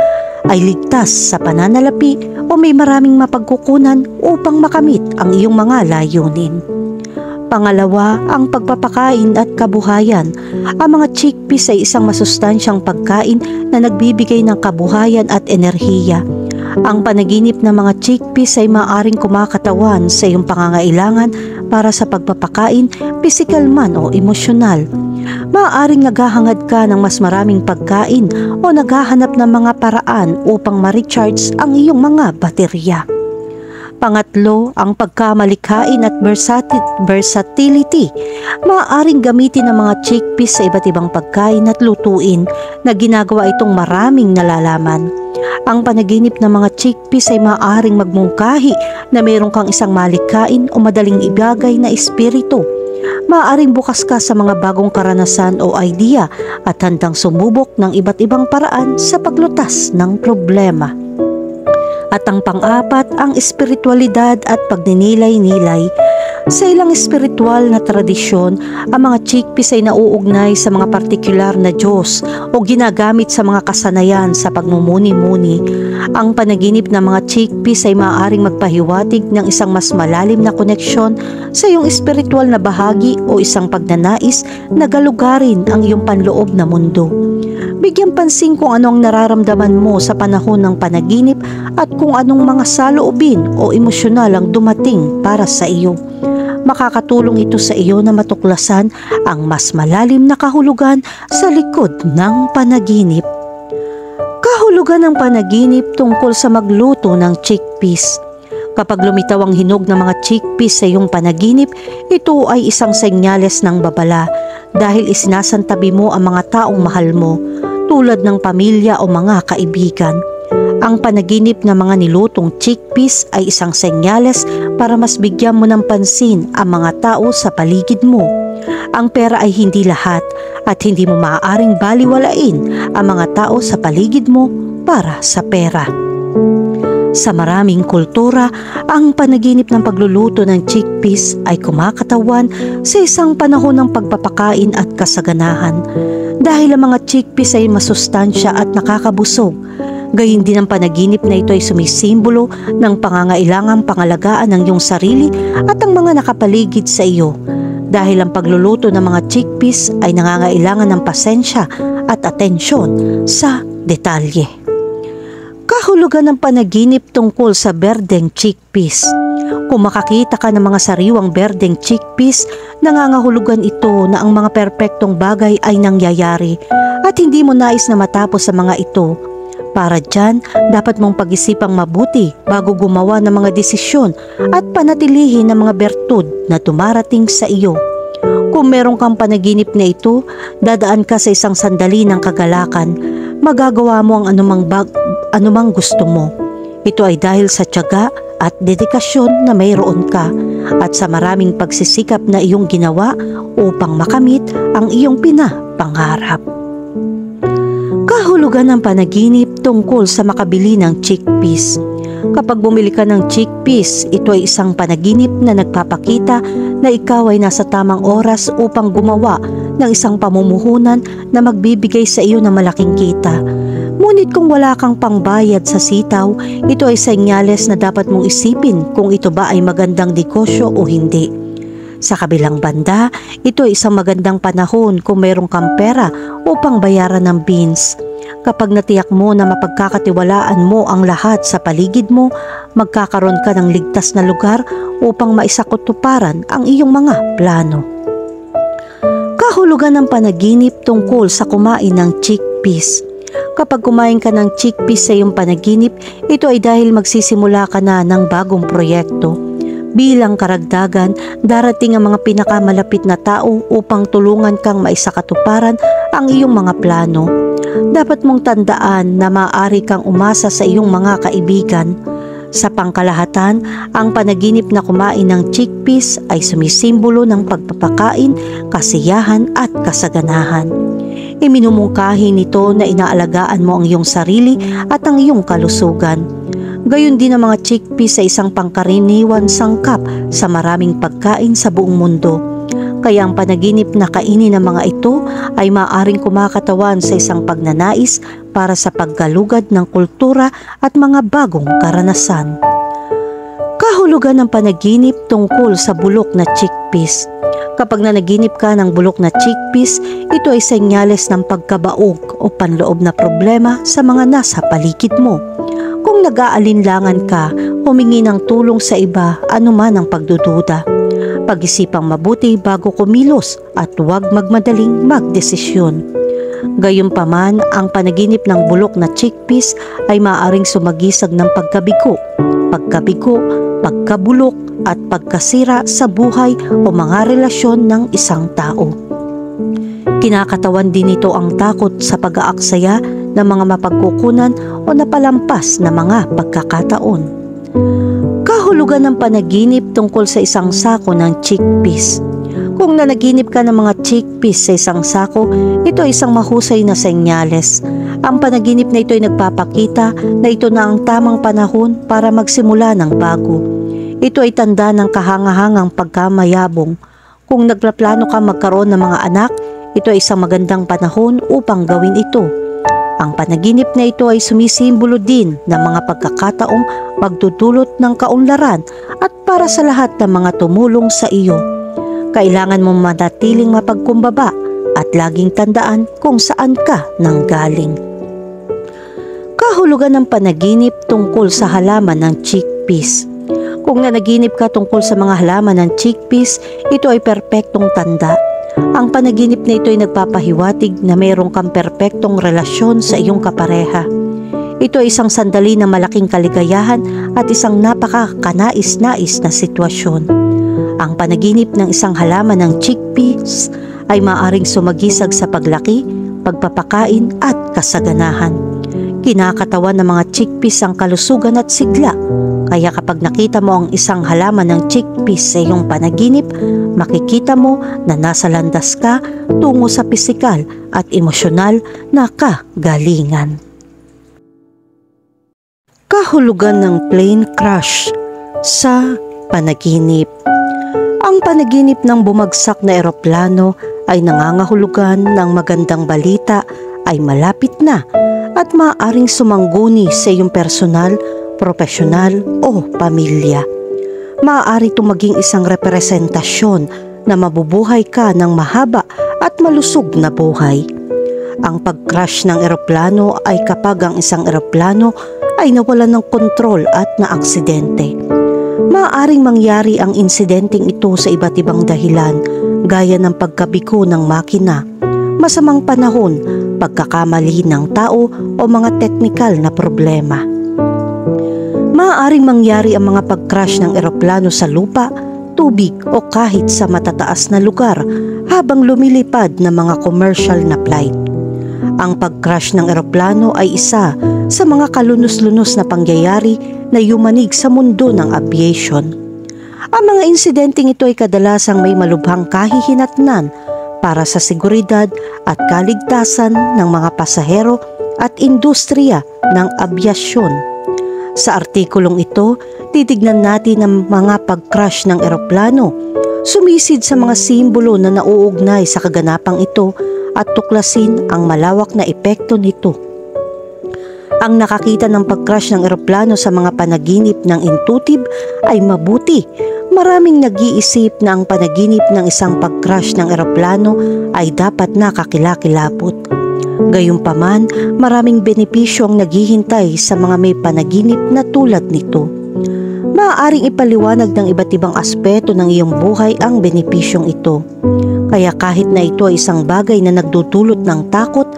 ay ligtas sa pananalapi o may maraming mapagkukunan upang makamit ang iyong mga layunin. Pangalawa, ang pagpapakain at kabuhayan. Ang mga chickpeas ay isang masustansyang pagkain na nagbibigay ng kabuhayan at enerhiya. Ang panaginip ng mga chickpeas ay maaaring kumakatawan sa iyong pangangailangan para sa pagpapakain, pisikal man o emosyonal. Maaaring naghahangad ka ng mas maraming pagkain o naghahanap ng mga paraan upang ma-recharge ang iyong mga baterya. Pangatlo, ang pagkamalikhain at versatility. Maaaring gamitin ng mga chickpeas sa iba't ibang pagkain at lutuin na ginagawa itong maraming nalalaman. Ang panaginip ng mga chickpeas ay maaaring magmungkahi na mayroon kang isang malikhain o madaling ibagay na espiritu. Maaaring bukas ka sa mga bagong karanasan o idea at handang sumubok ng iba't ibang paraan sa paglutas ng problema. At ang pang-apat, ang espiritualidad at pagninilay-nilay. Sa ilang espiritual na tradisyon, ang mga chickpeas ay nauugnay sa mga partikular na Diyos o ginagamit sa mga kasanayan sa pagmumuni-muni. Ang panaginip ng mga chickpeas ay maaaring magpahiwatig ng isang mas malalim na koneksyon sa iyong espiritual na bahagi o isang pagnanais na galugarin ang iyong panloob na mundo. Bigyan pansin kung ano ang nararamdaman mo sa panahon ng panaginip at kung anong mga saloobin o emosyonal ang dumating para sa iyo. Makakatulong ito sa iyo na matuklasan ang mas malalim na kahulugan sa likod ng panaginip. Kahulugan ng panaginip tungkol sa magluto ng chickpeas. Kapag lumitaw ang hinog ng mga chickpeas sa iyong panaginip, ito ay isang senyales ng babala dahil isinasantabi mo ang mga taong mahal mo tulad ng pamilya o mga kaibigan. Ang panaginip ng mga nilutong chickpeas ay isang senyales para mas bigyan mo ng pansin ang mga tao sa paligid mo. Ang pera ay hindi lahat at hindi mo maaaring baliwalain ang mga tao sa paligid mo para sa pera. Sa maraming kultura, ang panaginip ng pagluluto ng chickpeas ay kumakatawan sa isang panahon ng pagpapakain at kasaganahan. Dahil ang mga chickpeas ay masustansya at nakakabusog, gayon din ang panaginip na ito ay sumisimbolo ng pangangailangang pangalagaan ng iyong sarili at ang mga nakapaligid sa iyo. Dahil ang pagluluto ng mga chickpeas ay nangangailangan ng pasensya at atensyon sa detalye. Kahulugan ng panaginip tungkol sa berdeng chickpeas. Kung makakita ka ng mga sariwang berdeng chickpeas, nangangahulugan ito na ang mga perpektong bagay ay nangyayari at hindi mo nais na matapos sa mga ito. Para dyan, dapat mong pag-isipang mabuti bago gumawa ng mga desisyon at panatilihin ang mga bertud na dumarating sa iyo. Kung meron kang panaginip na ito, dadaan ka sa isang sandali ng kagalakan. Magagawa mo ang anumang gusto mo. Ito ay dahil sa tiyaga at dedikasyon na mayroon ka at sa maraming pagsisikap na iyong ginawa upang makamit ang iyong pinapangarap. Kahulugan ng panaginip tungkol sa makabili ng chickpeas. Kapag bumili ka ng chickpeas, ito ay isang panaginip na nagpapakita na ikaw ay nasa tamang oras upang gumawa ng isang pamumuhunan na magbibigay sa iyo ng malaking kita. Ngunit kung wala kang pangbayad sa sitaw, ito ay senyales na dapat mong isipin kung ito ba ay magandang negosyo o hindi. Sa kabilang banda, ito ay isang magandang panahon kung mayroong kang pera upang bayaran ng beans. Kapag natiyak mo na mapagkakatiwalaan mo ang lahat sa paligid mo, magkakaroon ka ng ligtas na lugar upang maisakutuparan ang iyong mga plano. Kahulugan ng panaginip tungkol sa kumain ng chickpeas. Kapag kumain ka ng chickpeas sa iyong panaginip, ito ay dahil magsisimula ka na ng bagong proyekto. Bilang karagdagan, darating ang mga pinakamalapit na tao upang tulungan kang maisakatuparan ang iyong mga plano. Dapat mong tandaan na maaari kang umasa sa iyong mga kaibigan. Sa pangkalahatan, ang panaginip na kumain ng chickpeas ay sumisimbolo ng pagpapakain, kasiyahan at kasaganahan. Iminumungkahi nito na inaalagaan mo ang iyong sarili at ang iyong kalusugan. Gayon din ang mga chickpeas sa isang pangkaraniwang sangkap sa maraming pagkain sa buong mundo. Kaya ang panaginip na kainin ng mga ito ay maaaring kumakatawan sa isang pagnanais para sa paggalugad ng kultura at mga bagong karanasan. Kahulugan ng panaginip tungkol sa bulok na chickpeas. Kapag nanaginip ka ng bulok na chickpeas, ito ay senyales ng pagkabaog o panloob na problema sa mga nasa paligid mo. Kung nag-aalinlangan ka, humingi ng tulong sa iba, anuman ang pagdududa. Pag-isipang mabuti bago kumilos at huwag magmadaling magdesisyon. Gayunpaman, ang panaginip ng bulok na chickpeas ay maaaring sumagisag ng pagkabigo, pagkabulok at pagkasira sa buhay o mga relasyon ng isang tao. Kinakatawan din nito ang takot sa pag-aaksaya ng mga mapagkukunan o napalampas na mga pagkakataon. Kahulugan ng panaginip tungkol sa isang sako ng chickpeas. Kung nanaginip ka ng mga chickpeas sa isang sako, ito ay isang mahusay na senyales. Ang panaginip na ito ay nagpapakita na ito na ang tamang panahon para magsimula ng bago. Ito ay tanda ng kahangahangang pagkamayabong. Kung nagplaplano ka magkaroon ng mga anak, ito ay isang magandang panahon upang gawin ito. Ang panaginip na ito ay sumisimbolo din ng mga pagkakataong magdudulot ng kaunlaran at para sa lahat ng mga tumulong sa iyo. Kailangan mong manatiling mapagkumbaba at laging tandaan kung saan ka nanggaling. Kahulugan ng panaginip tungkol sa halaman ng chickpeas. Kung nanaginip ka tungkol sa mga halaman ng chickpeas, ito ay perpektong tanda. Ang panaginip na ito ay nagpapahiwatig na mayroong kang perpektong relasyon sa iyong kapareha. Ito ay isang sandali na malaking kaligayahan at isang napakakanais-nais na sitwasyon. Ang panaginip ng isang halaman ng chickpeas ay maaaring sumagisag sa paglaki, pagpapakain at kasaganahan. Kinakatawan ng mga chickpeas ang kalusugan at sigla. Kaya kapag nakita mo ang isang halaman ng chickpeas sa iyong panaginip, makikita mo na nasa landas ka tungo sa pisikal at emosyonal na kagalingan. Kahulugan ng plane crash sa panaginip. Ang panaginip ng bumagsak na eroplano ay nangangahulugan ng magandang balita ay malapit na at maaaring sumangguni sa iyong personal, profesional o pamilya. Maaari itong maging isang representasyon na mabubuhay ka ng mahaba at malusog na buhay. Ang pag-crash ng eroplano ay kapag ang isang eroplano ay nawalan ng kontrol at naaksidente. Maaaring mangyari ang insidenteng ito sa iba't ibang dahilan gaya ng pagkabigo ng makina, masamang panahon, pagkakamali ng tao o mga teknikal na problema. Maaaring mangyari ang mga pag-crash ng eroplano sa lupa, tubig o kahit sa matataas na lugar habang lumilipad na mga commercial na flight. Ang pag-crash ng eroplano ay isa sa mga kalunos-lunos na pangyayari na yumanig sa mundo ng aviation. Ang mga insidenteng ito ay kadalasang may malubhang kahihinatnan para sa seguridad at kaligtasan ng mga pasahero at industriya ng abyasyon. Sa artikulong ito, titignan natin ang mga pag-crash ng eroplano, sumisid sa mga simbolo na nauugnay sa kaganapang ito at tuklasin ang malawak na epekto nito. Ang nakakita ng pag-crash ng eroplano sa mga panaginip ng intuitive ay mabuti. Maraming nag-iisip na ang panaginip ng isang pag-crash ng eroplano ay dapat nakakilakilabot. Gayunpaman, maraming benepisyo ang naghihintay sa mga may panaginip na tulad nito. Maaaring ipaliwanag ng iba't ibang aspeto ng iyong buhay ang benepisyong ito. Kaya kahit na ito ay isang bagay na nagdudulot ng takot,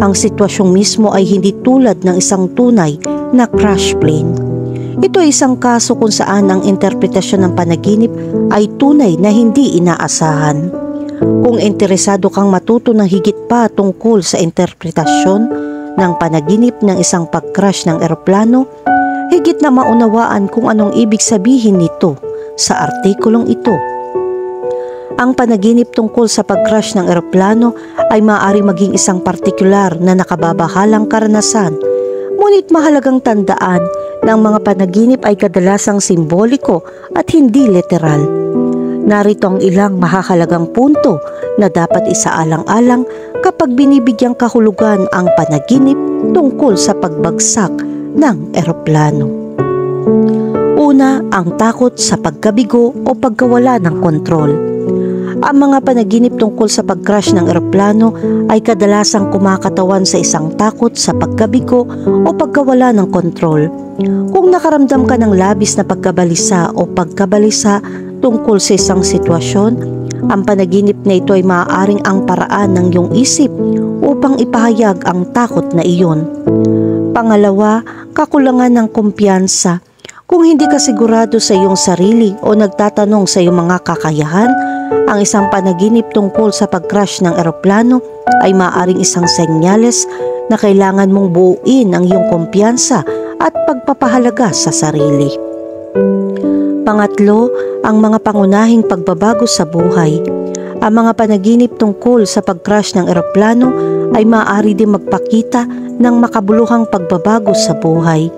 ang sitwasyong mismo ay hindi tulad ng isang tunay na crash plane. Ito ay isang kaso kung saan ang interpretasyon ng panaginip ay tunay na hindi inaasahan. Kung interesado kang matuto ng higit pa tungkol sa interpretasyon ng panaginip ng isang pag-crash ng eroplano, higit na maunawaan kung anong ibig sabihin nito sa artikulong ito. Ang panaginip tungkol sa pag-crash ng eroplano ay maaari maging isang partikular na nakababahalang karanasan. Ngunit mahalagang tandaan na ang mga panaginip ay kadalasang simboliko at hindi literal. Narito ang ilang mahahalagang punto na dapat isaalang-alang kapag binibigyang kahulugan ang panaginip tungkol sa pagbagsak ng eroplano. Una, ang takot sa pagkabigo o pagkawala ng kontrol. Ang mga panaginip tungkol sa pag-crash ng eroplano ay kadalasang kumakatawan sa isang takot sa pagkabigo o pagkawala ng kontrol. Kung nakaramdam ka ng labis na pagkabalisa o pagkabalisa tungkol sa isang sitwasyon, ang panaginip na ito ay maaaring ang paraan ng iyong isip upang ipahayag ang takot na iyon. Pangalawa, kakulangan ng kumpiyansa. Kung hindi ka sigurado sa iyong sarili o nagtatanong sa iyong mga kakayahan, ang isang panaginip tungkol sa pag-crash ng eroplano ay maaaring isang senyales na kailangan mong buuin ang iyong kumpiyansa at pagpapahalaga sa sarili. Pangatlo, ang mga pangunahing pagbabago sa buhay. Ang mga panaginip tungkol sa pag-crash ng eroplano ay maaari din magpakita ng makabuluhang pagbabago sa buhay.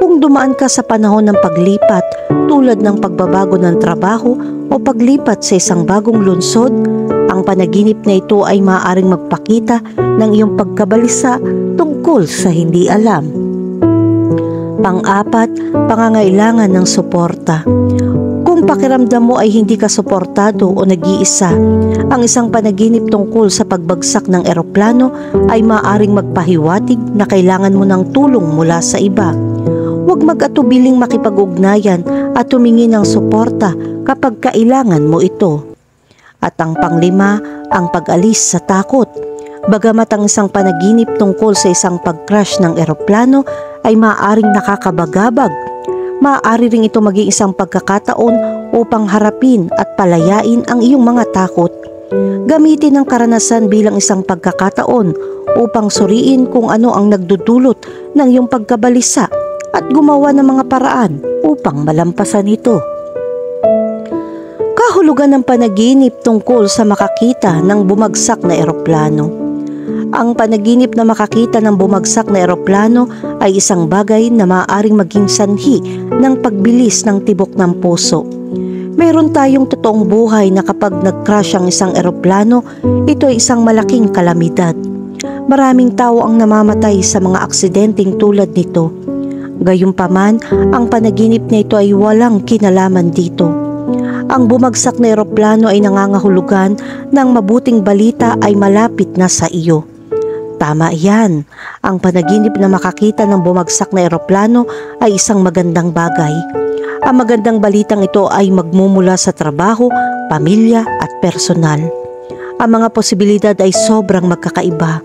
Kung dumaan ka sa panahon ng paglipat tulad ng pagbabago ng trabaho o paglipat sa isang bagong lungsod, ang panaginip na ito ay maaaring magpakita ng iyong pagkabalisa tungkol sa hindi alam. Pang-apat, pangangailangan ng suporta. Kung pakiramdam mo ay hindi ka suportado o nag-iisa, ang isang panaginip tungkol sa pagbagsak ng eroplano ay maaaring magpahiwatig na kailangan mo ng tulong mula sa iba. Huwag mag-atubiling makipag-ugnayan at humingi ng suporta kapag kailangan mo ito. At ang panglima, ang pag-alis sa takot. Bagamat ang isang panaginip tungkol sa isang pag-crash ng eroplano ay maaaring nakakabagabag, maaari ring ito maging isang pagkakataon upang harapin at palayain ang iyong mga takot. Gamitin ang karanasan bilang isang pagkakataon upang suriin kung ano ang nagdudulot ng iyong pagkabalisa at gumawa ng mga paraan upang malampasan ito. Kahulugan ng panaginip tungkol sa makakita ng bumagsak na eroplano. Ang panaginip na makakita ng bumagsak na eroplano ay isang bagay na maaaring maging sanhi ng pagbilis ng tibok ng puso. Meron tayong totoong buhay na kapag nag-crash ang isang eroplano, ito ay isang malaking kalamidad. Maraming tao ang namamatay sa mga aksidenteng tulad nito. Gayunpaman, ang panaginip na ito ay walang kinalaman dito. Ang bumagsak na eroplano ay nangangahulugan ng mabuting balita ay malapit na sa iyo. Tama yan, ang panaginip na makakita ng bumagsak na eroplano ay isang magandang bagay. Ang magandang balitang ito ay magmumula sa trabaho, pamilya at personal. Ang mga posibilidad ay sobrang magkakaiba.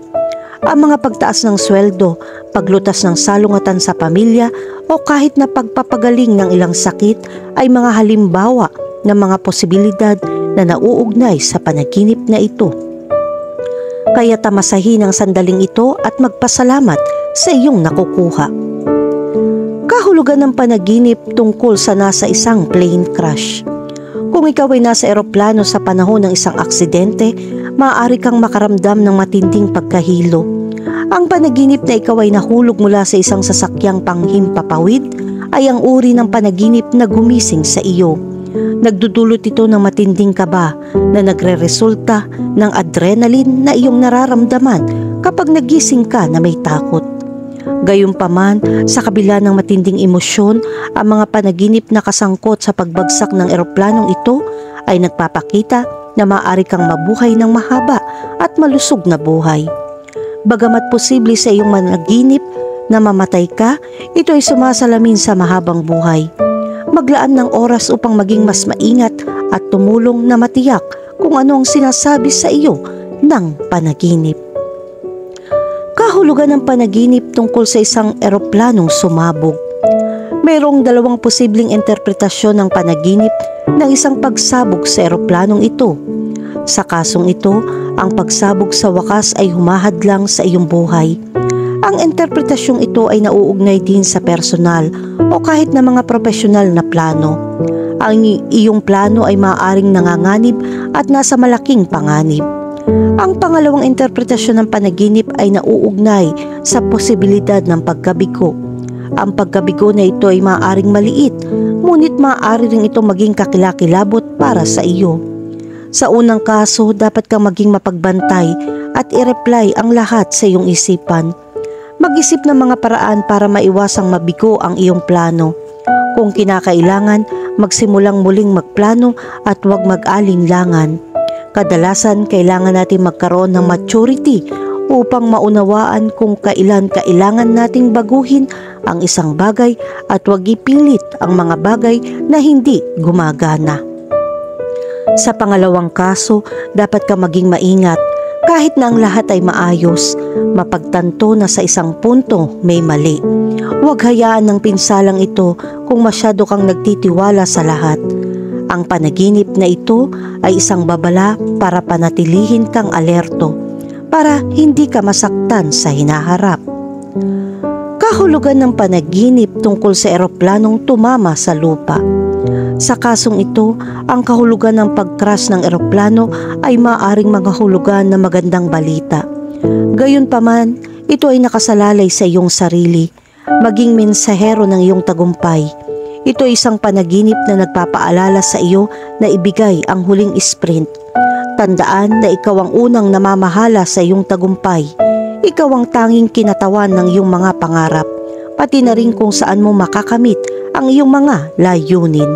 Ang mga pagtaas ng sweldo, paglutas ng salungatan sa pamilya o kahit na pagpapagaling ng ilang sakit ay mga halimbawa ng mga posibilidad na nauugnay sa panaginip na ito. Kaya tamasahin ang sandaling ito at magpasalamat sa iyong nakukuha. Kahulugan ng panaginip tungkol sa nasa isang plane crash. Kung ikaw ay nasa eroplano sa panahon ng isang aksidente, maaari kang makaramdam ng matinding pagkahilo. Ang panaginip na ikaw ay nahulog mula sa isang sasakyang panghimpapawid ay ang uri ng panaginip na gumising sa iyo. Nagdudulot ito ng matinding kaba na nagreresulta ng adrenaline na iyong nararamdaman kapag nagising ka na may takot. Gayunpaman, sa kabila ng matinding emosyon, ang mga panaginip na kasangkot sa pagbagsak ng eroplanong ito ay nagpapakita na maaari kang mabuhay ng mahaba at malusog na buhay. Bagamat posible sa iyong managinip na mamatay ka, ito ay sumasalamin sa mahabang buhay. Maglaan ng oras upang maging mas maingat at tumulong na matiyak kung ano ang sinasabi sa iyo ng panaginip. Kahulugan ng panaginip tungkol sa isang eroplanong sumabog. Mayroong dalawang posibleng interpretasyon ng panaginip ng isang pagsabog sa eroplanong ito. Sa kasong ito, ang pagsabog sa wakas ay humahadlang sa iyong buhay. Ang interpretasyong ito ay nauugnay din sa personal o kahit na mga profesional na plano. Ang iyong plano ay maaaring nanganganib at nasa malaking panganib. Ang pangalawang interpretasyon ng panaginip ay nauugnay sa posibilidad ng pagkabigo. Ang pagkabigo na ito ay maaaring maliit, ngunit maaari rin ito maging kakilakilabot para sa iyo. Sa unang kaso, dapat kang maging mapagbantay at i-reply ang lahat sa iyong isipan. Mag-isip ng mga paraan para maiwasang mabigo ang iyong plano. Kung kinakailangan, magsimulang muling magplano at huwag mag-alinlangan. Kadalasan, kailangan natin magkaroon ng maturity upang maunawaan kung kailan kailangan nating baguhin ang isang bagay at huwag ipilit ang mga bagay na hindi gumagana. Sa pangalawang kaso, dapat ka maging maingat. Kahit na ang lahat ay maayos, mapagtanto na sa isang punto may mali. Huwag hayaan ng pinsalang ito kung masyado kang nagtitiwala sa lahat. Ang panaginip na ito ay isang babala para panatilihin kang alerto, para hindi ka masaktan sa hinaharap. Kahulugan ng panaginip tungkol sa eroplanong tumama sa lupa. Sa kasong ito, ang kahulugan ng pag-crash ng eroplano ay maaaring mga hulugan na magandang balita. Gayunpaman, ito ay nakasalalay sa iyong sarili, maging mensahero ng iyong tagumpay. Ito ay isang panaginip na nagpapaalala sa iyo na ibigay ang huling sprint. Tandaan na ikaw ang unang namamahala sa iyong tagumpay. Ikaw ang tanging kinatawan ng iyong mga pangarap, pati na rin kung saan mo makakamit ang iyong mga layunin.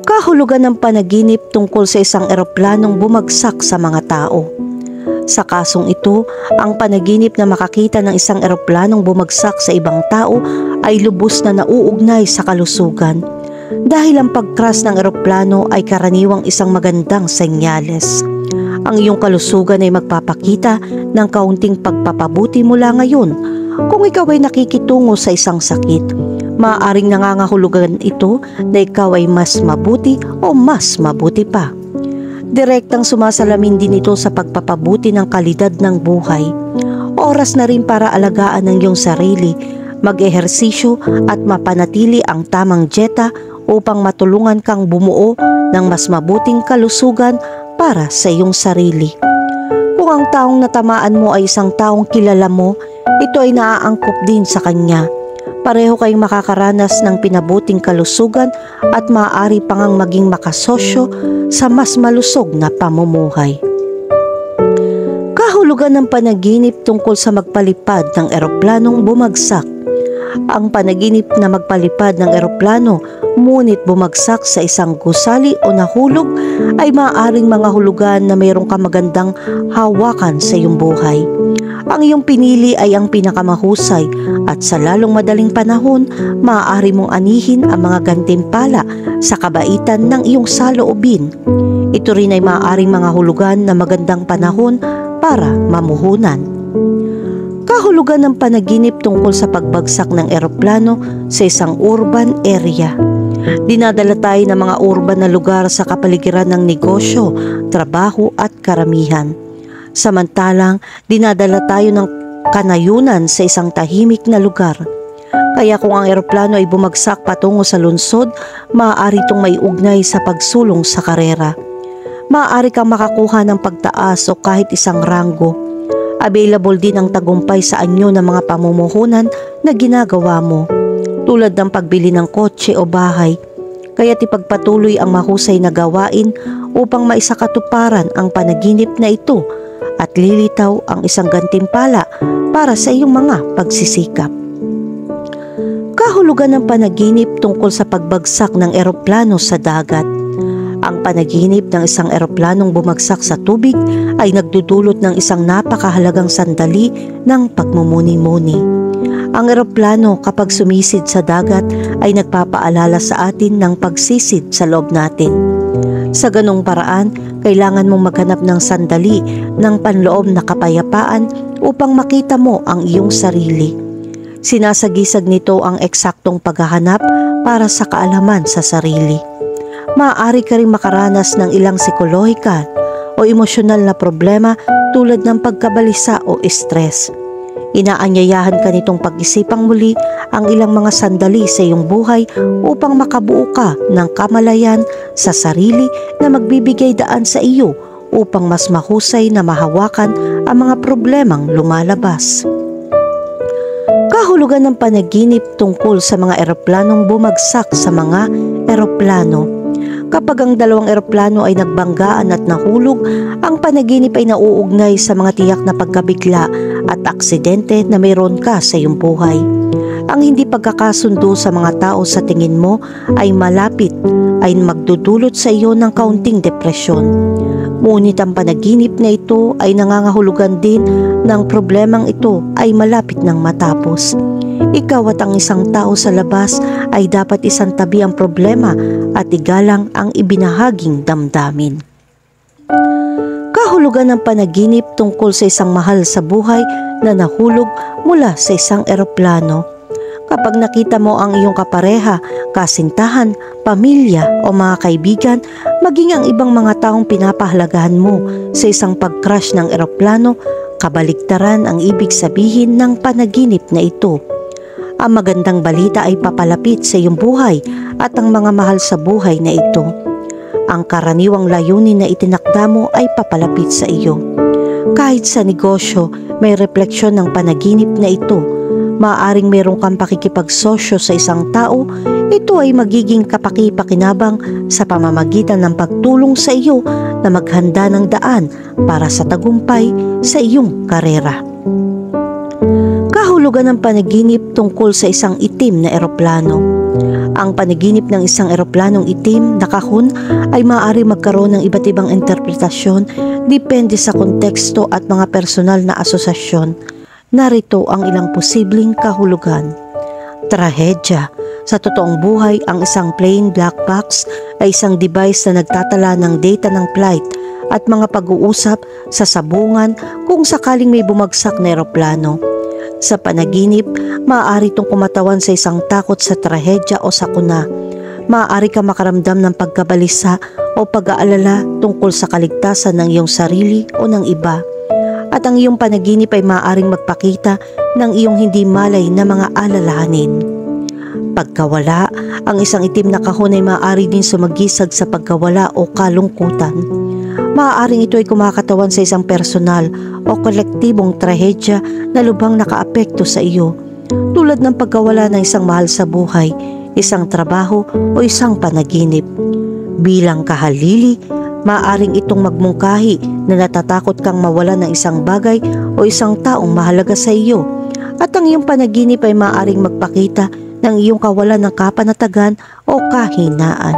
Kahulugan ng panaginip tungkol sa isang eroplanong bumagsak sa mga tao. Sa kasong ito, ang panaginip na makakita ng isang eroplanong bumagsak sa ibang tao ay lubos na nauugnay sa kalusugan. Dahil ang pag-crash ng eroplano ay karaniwang isang magandang senyales. Ang iyong kalusugan ay magpapakita ng kaunting pagpapabuti mula ngayon. Kung ikaw ay nakikitungo sa isang sakit, maaaring nangangahulugan ito na ikaw ay mas mabuti o mas mabuti pa. Direktang sumasalamin din ito sa pagpapabuti ng kalidad ng buhay. Oras na rin para alagaan ang iyong sarili, mag-ehersisyo at mapanatili ang tamang dieta upang matulungan kang bumuo ng mas mabuting kalusugan para sa iyong sarili. Kung ang taong natamaan mo ay isang taong kilala mo, ito ay naaangkop din sa kanya. Pareho kayong makakaranas ng pinabuting kalusugan at maaari pang maging makasosyo sa mas malusog na pamumuhay. Kahulugan ng panaginip tungkol sa magpalipad ng eroplanong bumagsak. Ang panaginip na magpalipad ng eroplano ngunit bumagsak sa isang gusali o nahulog ay maaaring mga hulugan na mayroong kamagandang hawakan sa iyong buhay. Ang iyong pinili ay ang pinakamahusay at sa lalong madaling panahon, maaari mong anihin ang mga gantimpala sa kabaitan ng iyong saloobin. Ito rin ay maaaring mga hulugan na magandang panahon para mamuhunan. Kahulugan ng panaginip tungkol sa pagbagsak ng eroplano sa isang urban area. Dinadala tayo ng mga urban na lugar sa kapaligiran ng negosyo, trabaho at karamihan. Samantalang, dinadala tayo ng kanayunan sa isang tahimik na lugar. Kaya kung ang eroplano ay bumagsak patungo sa lungsod, maaari itong may ugnay sa pagsulong sa karera. Maaari kang makakuha ng pagtaas o kahit isang ranggo. Available din ang tagumpay sa anyo ng mga pamumuhunan na ginagawa mo, tulad ng pagbili ng kotse o bahay. Kaya't ipagpatuloy ang mahusay na gawain upang maisakatuparan ang panaginip na ito at lilitaw ang isang gantimpala para sa iyong mga pagsisikap. Kahulugan ng panaginip tungkol sa pagbagsak ng eroplano sa dagat. Ang panaginip ng isang eroplanong bumagsak sa tubig ay nagdudulot ng isang napakahalagang sandali ng pagmumuni-muni. Ang eroplano kapag sumisid sa dagat ay nagpapaalala sa atin ng pagsisid sa loob natin. Sa ganong paraan, kailangan mong maghanap ng sandali ng panloob na kapayapaan upang makita mo ang iyong sarili. Sinasagisag nito ang eksaktong paghahanap para sa kaalaman sa sarili. Maaari ka rin makaranas ng ilang psikolohikal o emosyonal na problema tulad ng pagkabalisa o stress. Inaanyayahan ka nitong pag-isipang muli ang ilang mga sandali sa iyong buhay upang makabuo ka ng kamalayan sa sarili na magbibigay daan sa iyo upang mas mahusay na mahawakan ang mga problemang lumalabas. Kahulugan ng panaginip tungkol sa mga eroplanong bumagsak sa mga eroplano. Kapag ang dalawang eroplano ay nagbanggaan at nahulog, ang panaginip ay nauugnay sa mga tiyak na pagkabigla at aksidente na mayroon ka sa iyong buhay. Ang hindi pagkakasundo sa mga tao sa tingin mo ay malapit ay magdudulot sa iyo ng kaunting depresyon. Ngunit ang panaginip na ito ay nangangahulugan din ng problemang ito ay malapit nang matapos. Ikaw at ang isang tao sa labas ay dapat isantabi ang problema at igalang ang ibinahaging damdamin. Kahulugan ng panaginip tungkol sa isang mahal sa buhay na nahulog mula sa isang eroplano. Kapag nakita mo ang iyong kapareha, kasintahan, pamilya o mga kaibigan, maging ang ibang mga taong pinapahalagahan mo sa isang pag-crash ng eroplano, kabaligtaran ang ibig sabihin ng panaginip na ito. Ang magandang balita ay papalapit sa iyong buhay at ang mga mahal sa buhay na ito. Ang karaniwang layunin na itinakda mo ay papalapit sa iyo. Kahit sa negosyo, may refleksyon ng panaginip na ito. Maaaring mayroong kang pakikipagsosyo sa isang tao, ito ay magiging kapaki-pakinabang sa pamamagitan ng pagtulong sa iyo na maghanda ng daan para sa tagumpay sa iyong karera. Kahulugan ng panaginip tungkol sa isang itim na eroplano. Ang panaginip ng isang eroplanong itim na kahon ay maaari magkaroon ng iba't ibang interpretasyon depende sa konteksto at mga personal na asosasyon. Narito ang ilang posibleng kahulugan. Trahedya. Sa totoong buhay, ang isang plain black box ay isang device na nagtatala ng data ng flight at mga pag-uusap sa sabungan kung sakaling may bumagsak na eroplano. Sa panaginip, maaari itong kumatawan sa isang takot sa trahedya o sakuna. Maaari ka makaramdam ng pagkabalisa o pag-aalala tungkol sa kaligtasan ng iyong sarili o ng iba. At ang iyong panaginip ay maaaring magpakita ng iyong hindi malay na mga alalahanin. Pagkawala, ang isang itim na kahon ay maaari din sumagisag sa pagkawala o kalungkutan. Maaaring ito ay kumakatawan sa isang personal o kolektibong trahedya na lubhang nakaapekto sa iyo, tulad ng pagkawala ng isang mahal sa buhay, isang trabaho o isang panaginip. Bilang kahalili, maaaring itong magmungkahi na natatakot kang mawalan ng isang bagay o isang taong mahalaga sa iyo, at ang iyong panaginip ay maaaring magpakita ng iyong kawalan ng kapanatagan o kahinaan.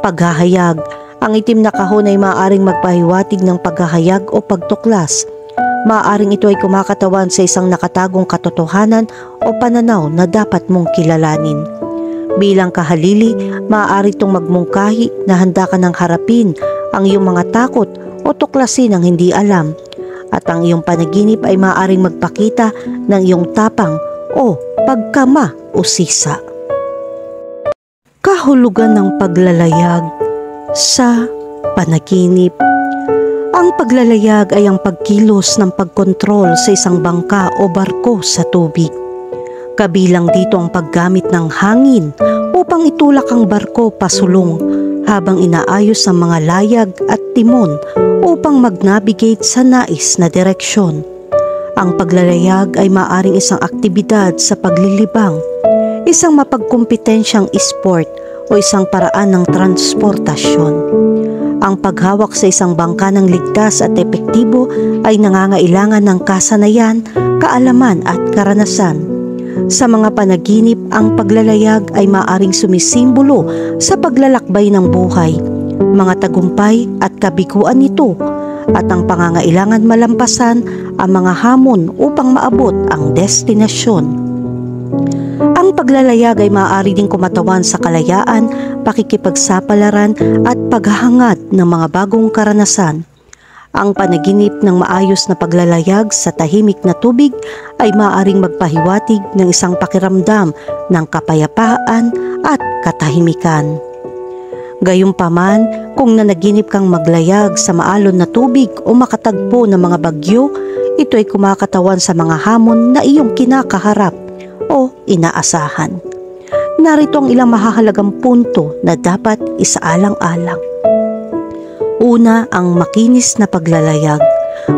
Paghahayag. Ang itim na kahon ay maaaring magpahiwatig ng paghahayag o pagtuklas. Maaaring ito ay kumakatawan sa isang nakatagong katotohanan o pananaw na dapat mong kilalanin. Bilang kahalili, maaari itong magmungkahi na handa ka ng harapin ang iyong mga takot o tuklasin ang hindi alam. At ang iyong panaginip ay maaaring magpakita ng iyong tapang o pagkama-usisa. Kahulugan ng paglalayag sa panaginip. Ang paglalayag ay ang pagkilos ng pagkontrol sa isang bangka o barko sa tubig. Kabilang dito ang paggamit ng hangin upang itulak ang barko pasulong habang inaayos ang mga layag at timon upang mag-navigate sa nais na direksyon. Ang paglalayag ay maaaring isang aktibidad sa paglilibang, isang mapagkumpetensyang sport o isang paraan ng transportasyon. Ang paghawak sa isang bangka ng ligtas at epektibo ay nangangailangan ng kasanayan, kaalaman at karanasan. Sa mga panaginip, ang paglalayag ay maaaring sumisimbolo sa paglalakbay ng buhay, mga tagumpay at kabiguan nito, at ang pangangailangan malampasan ang mga hamon upang maabot ang destinasyon. Ang paglalayag ay maaari ding kumatawan sa kalayaan, pakikipagsapalaran at paghahangad ng mga bagong karanasan. Ang panaginip ng maayos na paglalayag sa tahimik na tubig ay maaaring magpahiwatig ng isang pakiramdam ng kapayapaan at katahimikan. Gayunpaman, kung nanaginip kang maglayag sa maalon na tubig o makatagpo ng mga bagyo, ito ay kumakatawan sa mga hamon na iyong kinakaharap o inaasahan. Narito ang ilang mahahalagang punto na dapat isaalang-alang. Una, ang makinis na paglalayag.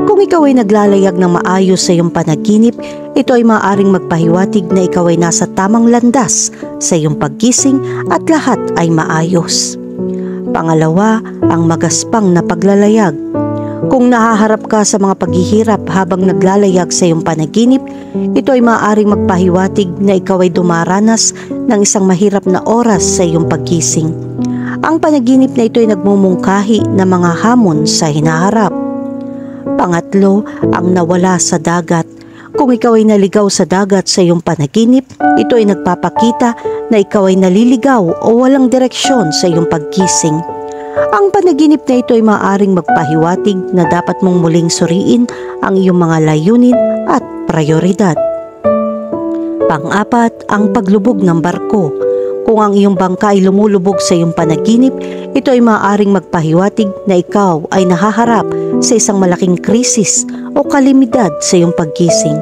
Kung ikaw ay naglalayag ng maayos sa iyong panaginip, ito ay maaaring magpahiwatig na ikaw ay nasa tamang landas sa iyong paggising at lahat ay maayos. Pangalawa, ang magaspang na paglalayag. Kung nahaharap ka sa mga paghihirap habang naglalayag sa iyong panaginip, ito ay maaaring magpahiwatig na ikaw ay dumaranas ng isang mahirap na oras sa iyong paggising. Ang panaginip na ito ay nagmumungkahi ng mga hamon sa hinaharap. Pangatlo, ang nawala sa dagat. Kung ikaw ay naligaw sa dagat sa iyong panaginip, ito ay nagpapakita na ikaw ay naliligaw o walang direksyon sa iyong paggising. Ang panaginip na ito ay maaaring magpahiwatig na dapat mong muling suriin ang iyong mga layunin at prioridad. Pang-apat, ang paglubog ng barko. Kung ang iyong bangka ay lumulubog sa iyong panaginip, ito ay maaaring magpahiwatig na ikaw ay nahaharap sa isang malaking krisis o kalamidad sa iyong paggising.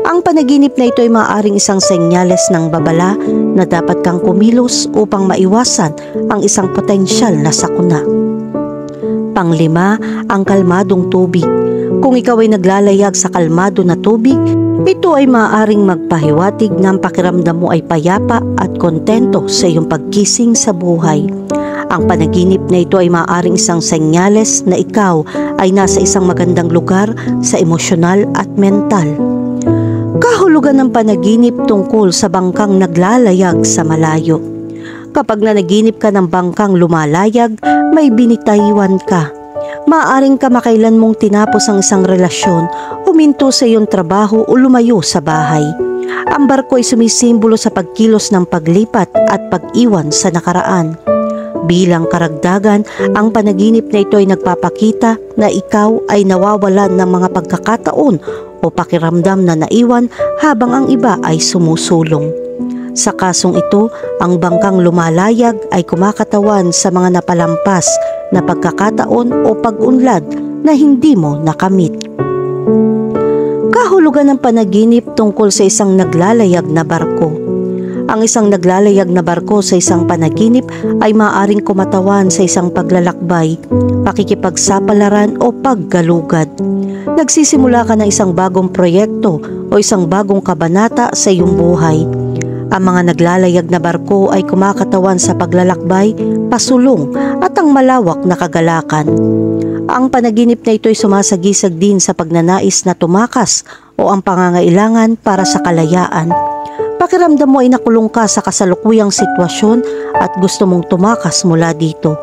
Ang panaginip na ito ay maaaring isang senyales ng babala na dapat kang kumilos upang maiwasan ang isang potensyal na sakuna. Panglima, ang kalmadong tubig. Kung ikaw ay naglalayag sa kalmado na tubig, ito ay maaaring magpahiwatig na ang pakiramdam mo ay payapa at kontento sa iyong pagkising sa buhay. Ang panaginip na ito ay maaaring isang senyales na ikaw ay nasa isang magandang lugar sa emosyonal at mental. Kahulugan ng panaginip tungkol sa bangkang naglalayag sa malayo. Kapag nanaginip ka ng bangkang lumalayag, may binitaywan ka. Maaaring kamakailan mong tinapos ang isang relasyon, huminto sa iyong trabaho o lumayo sa bahay. Ang barko ay sumisimbolo sa pagkilos ng paglipat at pag-iwan sa nakaraan. Bilang karagdagan, ang panaginip na ito ay nagpapakita na ikaw ay nawawalan ng mga pagkakataon o pakiramdam na naiwan habang ang iba ay sumusulong. Sa kasong ito, ang bangkang lumalayag ay kumakatawan sa mga napalampas na pagkakataon o pag-unlad na hindi mo nakamit. Kahulugan ng panaginip tungkol sa isang naglalayag na barko. Ang isang naglalayag na barko sa isang panaginip ay maaaring kumatawan sa isang paglalakbay, pakikipagsapalaran o paggalugad. Nagsisimula ka ng isang bagong proyekto o isang bagong kabanata sa iyong buhay. Ang mga naglalayag na barko ay kumakatawan sa paglalakbay, pasulong at ang malawak na kagalakan. Ang panaginip na ito ay sumasagisag din sa pagnanais na tumakas o ang pangangailangan para sa kalayaan. Pakiramdam mo ay nakulong ka sa kasalukuyang sitwasyon at gusto mong tumakas mula dito.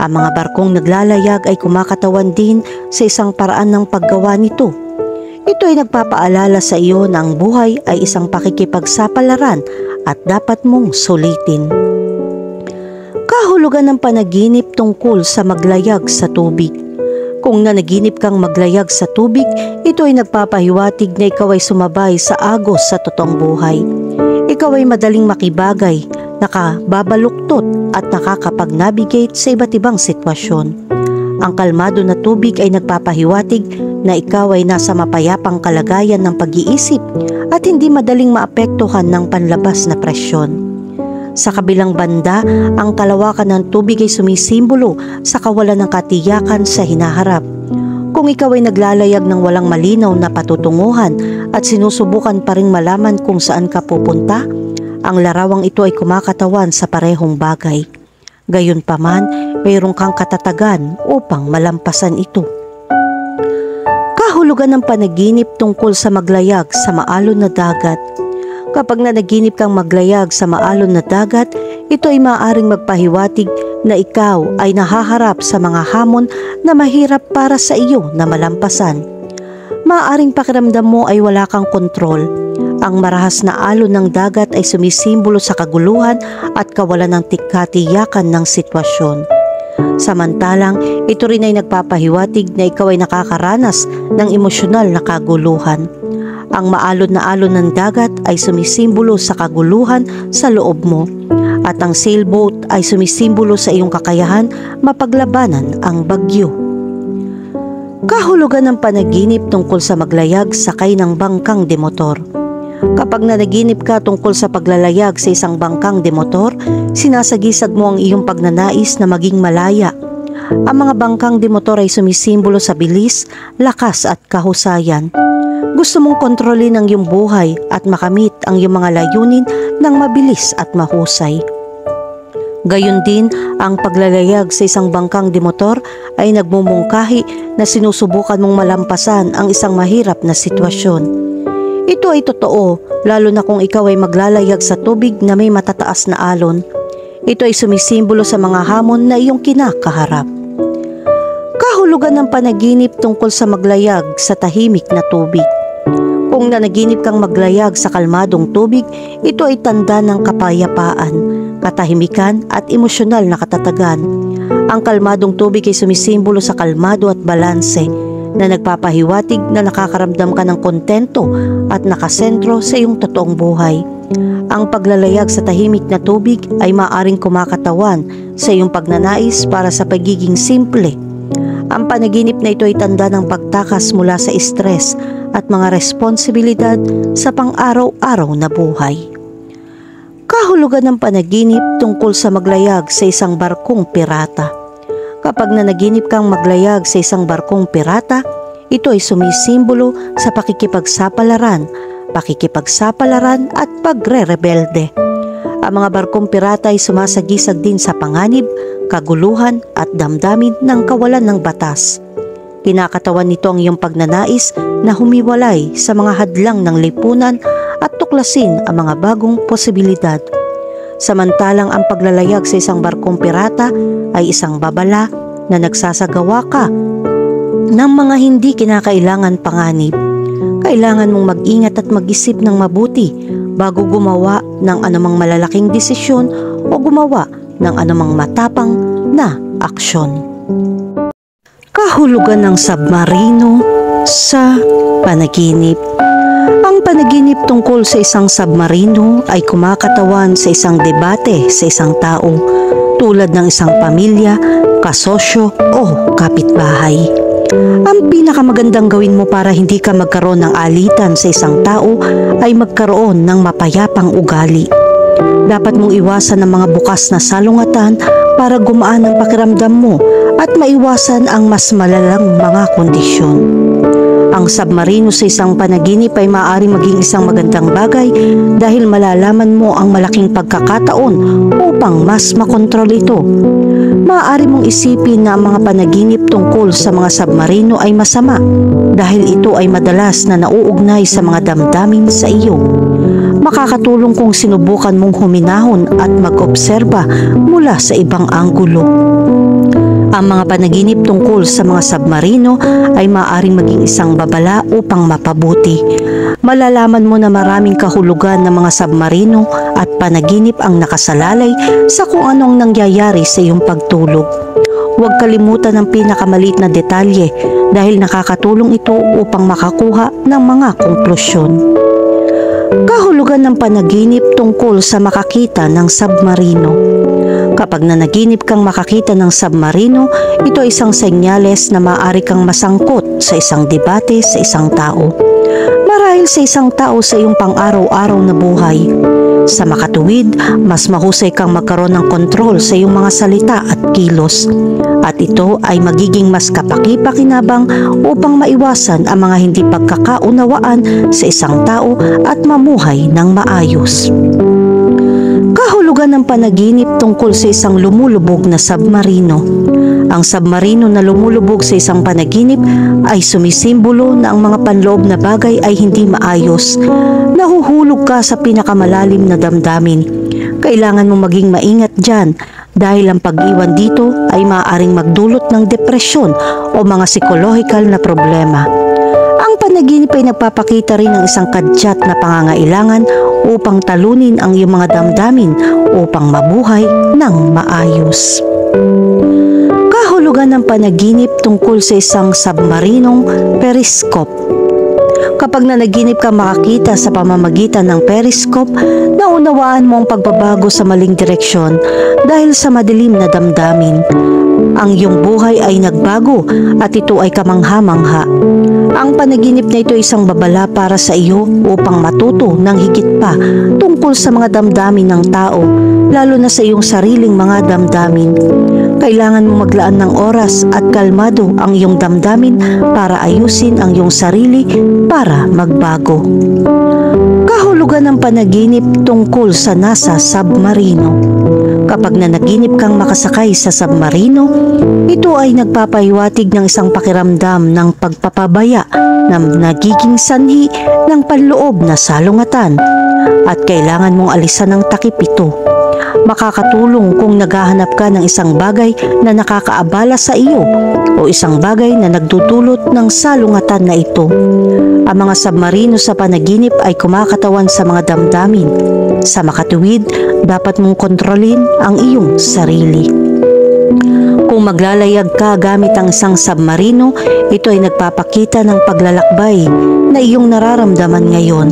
Ang mga barkong naglalayag ay kumakatawan din sa isang paraan ng paggawa nito. Ito ay nagpapaalala sa iyo na ang buhay ay isang pakikipagsapalaran at dapat mong sulitin. Kahulugan ng panaginip tungkol sa maglayag sa tubig. Kung nanaginip kang maglayag sa tubig, ito ay nagpapahiwatig na ikaw ay sumabay sa agos sa totoong buhay. Ikaw ay madaling makibagay, nakababaluktot at nakakapag-navigate sa iba't ibang sitwasyon. Ang kalmado na tubig ay nagpapahiwatig na ikaw ay nasa mapayapang kalagayan ng pag-iisip at hindi madaling maapektuhan ng panlabas na presyon. Sa kabilang banda, ang kalawakan ng tubig ay sumisimbolo sa kawalan ng katiyakan sa hinaharap. Kung ikaw ay naglalayag ng walang malinaw na patutunguhan at sinusubukan pa ring malaman kung saan ka pupunta, ang larawang ito ay kumakatawan sa parehong bagay. Gayunpaman, mayroon kang katatagan upang malampasan ito. Kahulugan ng panaginip tungkol sa maglayag sa maalon na dagat. Kapag nanaginip kang maglayag sa maalon na dagat, ito ay maaaring magpahiwatig na ikaw ay nahaharap sa mga hamon na mahirap para sa iyo na malampasan. Maaaring pakiramdam mo ay wala kang kontrol. Ang marahas na alon ng dagat ay sumisimbolo sa kaguluhan at kawalan ng katiyakan ng sitwasyon. Samantalang, ito rin ay nagpapahiwatig na ikaw ay nakakaranas ng emosyonal na kaguluhan. Ang maalon na alon ng dagat ay sumisimbolo sa kaguluhan sa loob mo, at ang sailboat ay sumisimbolo sa iyong kakayahan mapaglabanan ang bagyo. Kahulugan ng panaginip tungkol sa maglayag sakay ng bangkang demotor. Kapag nanaginip ka tungkol sa paglalayag sa isang bangkang demotor, sinasagisag mo ang iyong pagnanais na maging malaya. Ang mga bangkang demotor ay sumisimbolo sa bilis, lakas at kahusayan. Gusto mong kontrolin ang iyong buhay at makamit ang iyong mga layunin ng mabilis at mahusay. Gayon din, ang paglalayag sa isang bangkang demotor ay nagmumungkahi na sinusubukan mong malampasan ang isang mahirap na sitwasyon. Ito ay totoo, lalo na kung ikaw ay maglalayag sa tubig na may matataas na alon. Ito ay sumisimbolo sa mga hamon na iyong kinakaharap. Kahulugan ng panaginip tungkol sa maglayag sa tahimik na tubig. Kung nanaginip kang maglayag sa kalmadong tubig, ito ay tanda ng kapayapaan, katahimikan at emosyonal na katatagan. Ang kalmadong tubig ay sumisimbolo sa kalmado at balanse na nagpapahiwatig na nakakaramdam ka ng kontento at nakasentro sa iyong totoong buhay. Ang paglalayag sa tahimik na tubig ay maaaring kumakatawan sa iyong pagnanais para sa pagiging simple. Ang panaginip na ito ay tanda ng pagtakas mula sa stress at mga responsibilidad sa pang-araw-araw na buhay. Kahulugan ng panaginip tungkol sa maglayag sa isang barkong pirata. Kapag nanaginip kang maglayag sa isang barkong pirata, ito ay sumisimbolo sa pakikipagsapalaran at pagre-rebelde. Ang mga barkong pirata ay sumasagisag din sa panganib, kaguluhan at damdamin ng kawalan ng batas. Kinakatawan nito ang iyong pagnanais na humiwalay sa mga hadlang ng lipunan at tuklasin ang mga bagong posibilidad. Samantalang ang paglalayag sa isang barkong pirata ay isang babala na nagsasagawa ka ng mga hindi kinakailangan panganib. Kailangan mong mag-ingat at mag-isip ng mabuti bago gumawa ng anumang malalaking desisyon o gumawa ng anumang matapang na aksyon. Kahulugan ng submarino sa panaginip. Ang panaginip tungkol sa isang submarino ay kumakatawan sa isang debate sa isang tao, tulad ng isang pamilya, kasosyo o kapitbahay. Ang pinakamagandang gawin mo para hindi ka magkaroon ng alitan sa isang tao ay magkaroon ng mapayapang ugali. Dapat mong iwasan ang mga bukas na salungatan para gumaan ang pakiramdam mo at maiwasan ang mas malalang mga kondisyon. Ang submarino sa isang panaginip ay maaaring maging isang magandang bagay dahil malalaman mo ang malaking pagkakataon upang mas makontrol ito. Maaari mong isipin na ang mga panaginip tungkol sa mga submarino ay masama dahil ito ay madalas na nauugnay sa mga damdamin sa iyo. Makakatulong kung sinubukan mong huminahon at mag-obserba mula sa ibang anggulo. Ang mga panaginip tungkol sa mga submarino ay maaaring maging isang babala upang mapabuti. Malalaman mo na maraming kahulugan ng mga submarino at panaginip ang nakasalalay sa kung anong nangyayari sa iyong pagtulog. Huwag kalimutan ang pinakamaliit na detalye dahil nakakatulong ito upang makakuha ng mga konklusyon. Kahulugan ng panaginip tungkol sa makakita ng submarino. Kapag nanaginip kang makakita ng submarino, ito ay isang senyales na maaari kang masangkot sa isang debate sa isang tao. Marahil sa isang tao sa iyong pang-araw-araw na buhay. Sa makatuwid, mas mahusay kang magkaroon ng kontrol sa iyong mga salita at kilos. At ito ay magiging mas kapaki-pakinabang upang maiwasan ang mga hindi pagkakaunawaan sa isang tao at mamuhay ng maayos. Kahulugan ng panaginip tungkol sa isang lumulubog na submarino. Ang submarino na lumulubog sa isang panaginip ay sumisimbolo na ang mga panloob na bagay ay hindi maayos. Nahuhulog ka sa pinakamalalim na damdamin. Kailangan mong maging maingat dyan dahil ang pag-iwan dito ay maaaring magdulot ng depresyon o mga psikolohikal na problema. Ang panaginip ay nagpapakita rin ng isang kadyat na pangangailangan upang talunin ang iyong mga damdamin upang mabuhay ng maayos. Kahulugan ng panaginip tungkol sa isang submarinong periscope. Kapag nanaginip ka makakita sa pamamagitan ng periscope, naunawaan mo ang pagbabago sa maling direksyon dahil sa madilim na damdamin. Ang iyong buhay ay nagbago at ito ay kamangha-mangha. Ang panaginip na ito ay isang babala para sa iyo upang matuto ng higit pa tungkol sa mga damdamin ng tao, lalo na sa iyong sariling mga damdamin. Kailangan mong maglaan ng oras at kalmado ang iyong damdamin para ayusin ang iyong sarili para magbago. Kahulugan ng panaginip tungkol sa nasa submarino. Kapag nanaginip kang makasakay sa submarino, ito ay nagpapahiwatig ng isang pakiramdam ng pagpapabaya na nagiging sanhi ng panloob na salungatan at kailangan mong alisan ng takip ito. Makakatulong kung naghahanap ka ng isang bagay na nakakaabala sa iyo o isang bagay na nagdudulot ng salungatan na ito. Ang mga submarino sa panaginip ay kumakatawan sa mga damdamin. Sa makatuwid, dapat mong kontrolin ang iyong sarili. Kung maglalayag ka gamit ang isang submarino, ito ay nagpapakita ng paglalakbay na iyong nararamdaman ngayon.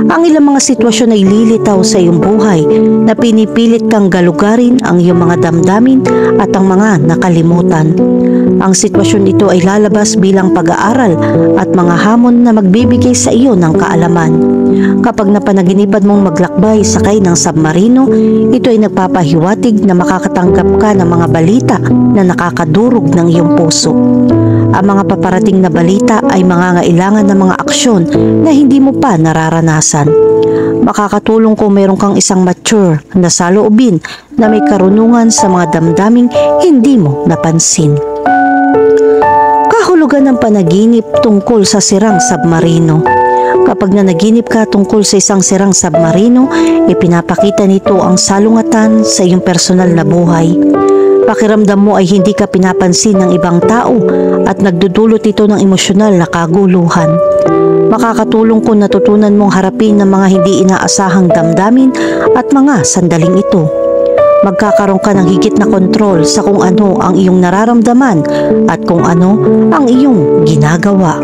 Ang ilang mga sitwasyon ay lilitaw sa iyong buhay na pinipilit kang galugarin ang iyong mga damdamin at ang mga nakalimutan. Ang sitwasyon ito ay lalabas bilang pag-aaral at mga hamon na magbibigay sa iyo ng kaalaman. Kapag napanaginipan mong maglakbay sakay ng submarino, ito ay nagpapahiwatig na makakatanggap ka ng mga balita na nakakadurog ng iyong puso. Ang mga paparating na balita ay mangangailangan ng mga aksyon na hindi mo pa nararanasan. Makakatulong kung mayroon kang isang mature na saloobin na may karunungan sa mga damdaming hindi mo napansin. Kahulugan ng panaginip tungkol sa sirang submarino. Kapag nanaginip ka tungkol sa isang sirang submarino, ipinapakita nito ang salungatan sa iyong personal na buhay. Pakiramdam mo ay hindi ka pinapansin ng ibang tao at nagdudulot ito ng emosyonal na kaguluhan. Makakatulong kung natutunan mong harapin ng mga hindi inaasahang damdamin at mga sandaling ito. Magkakaroon ka ng higit na kontrol sa kung ano ang iyong nararamdaman at kung ano ang iyong ginagawa.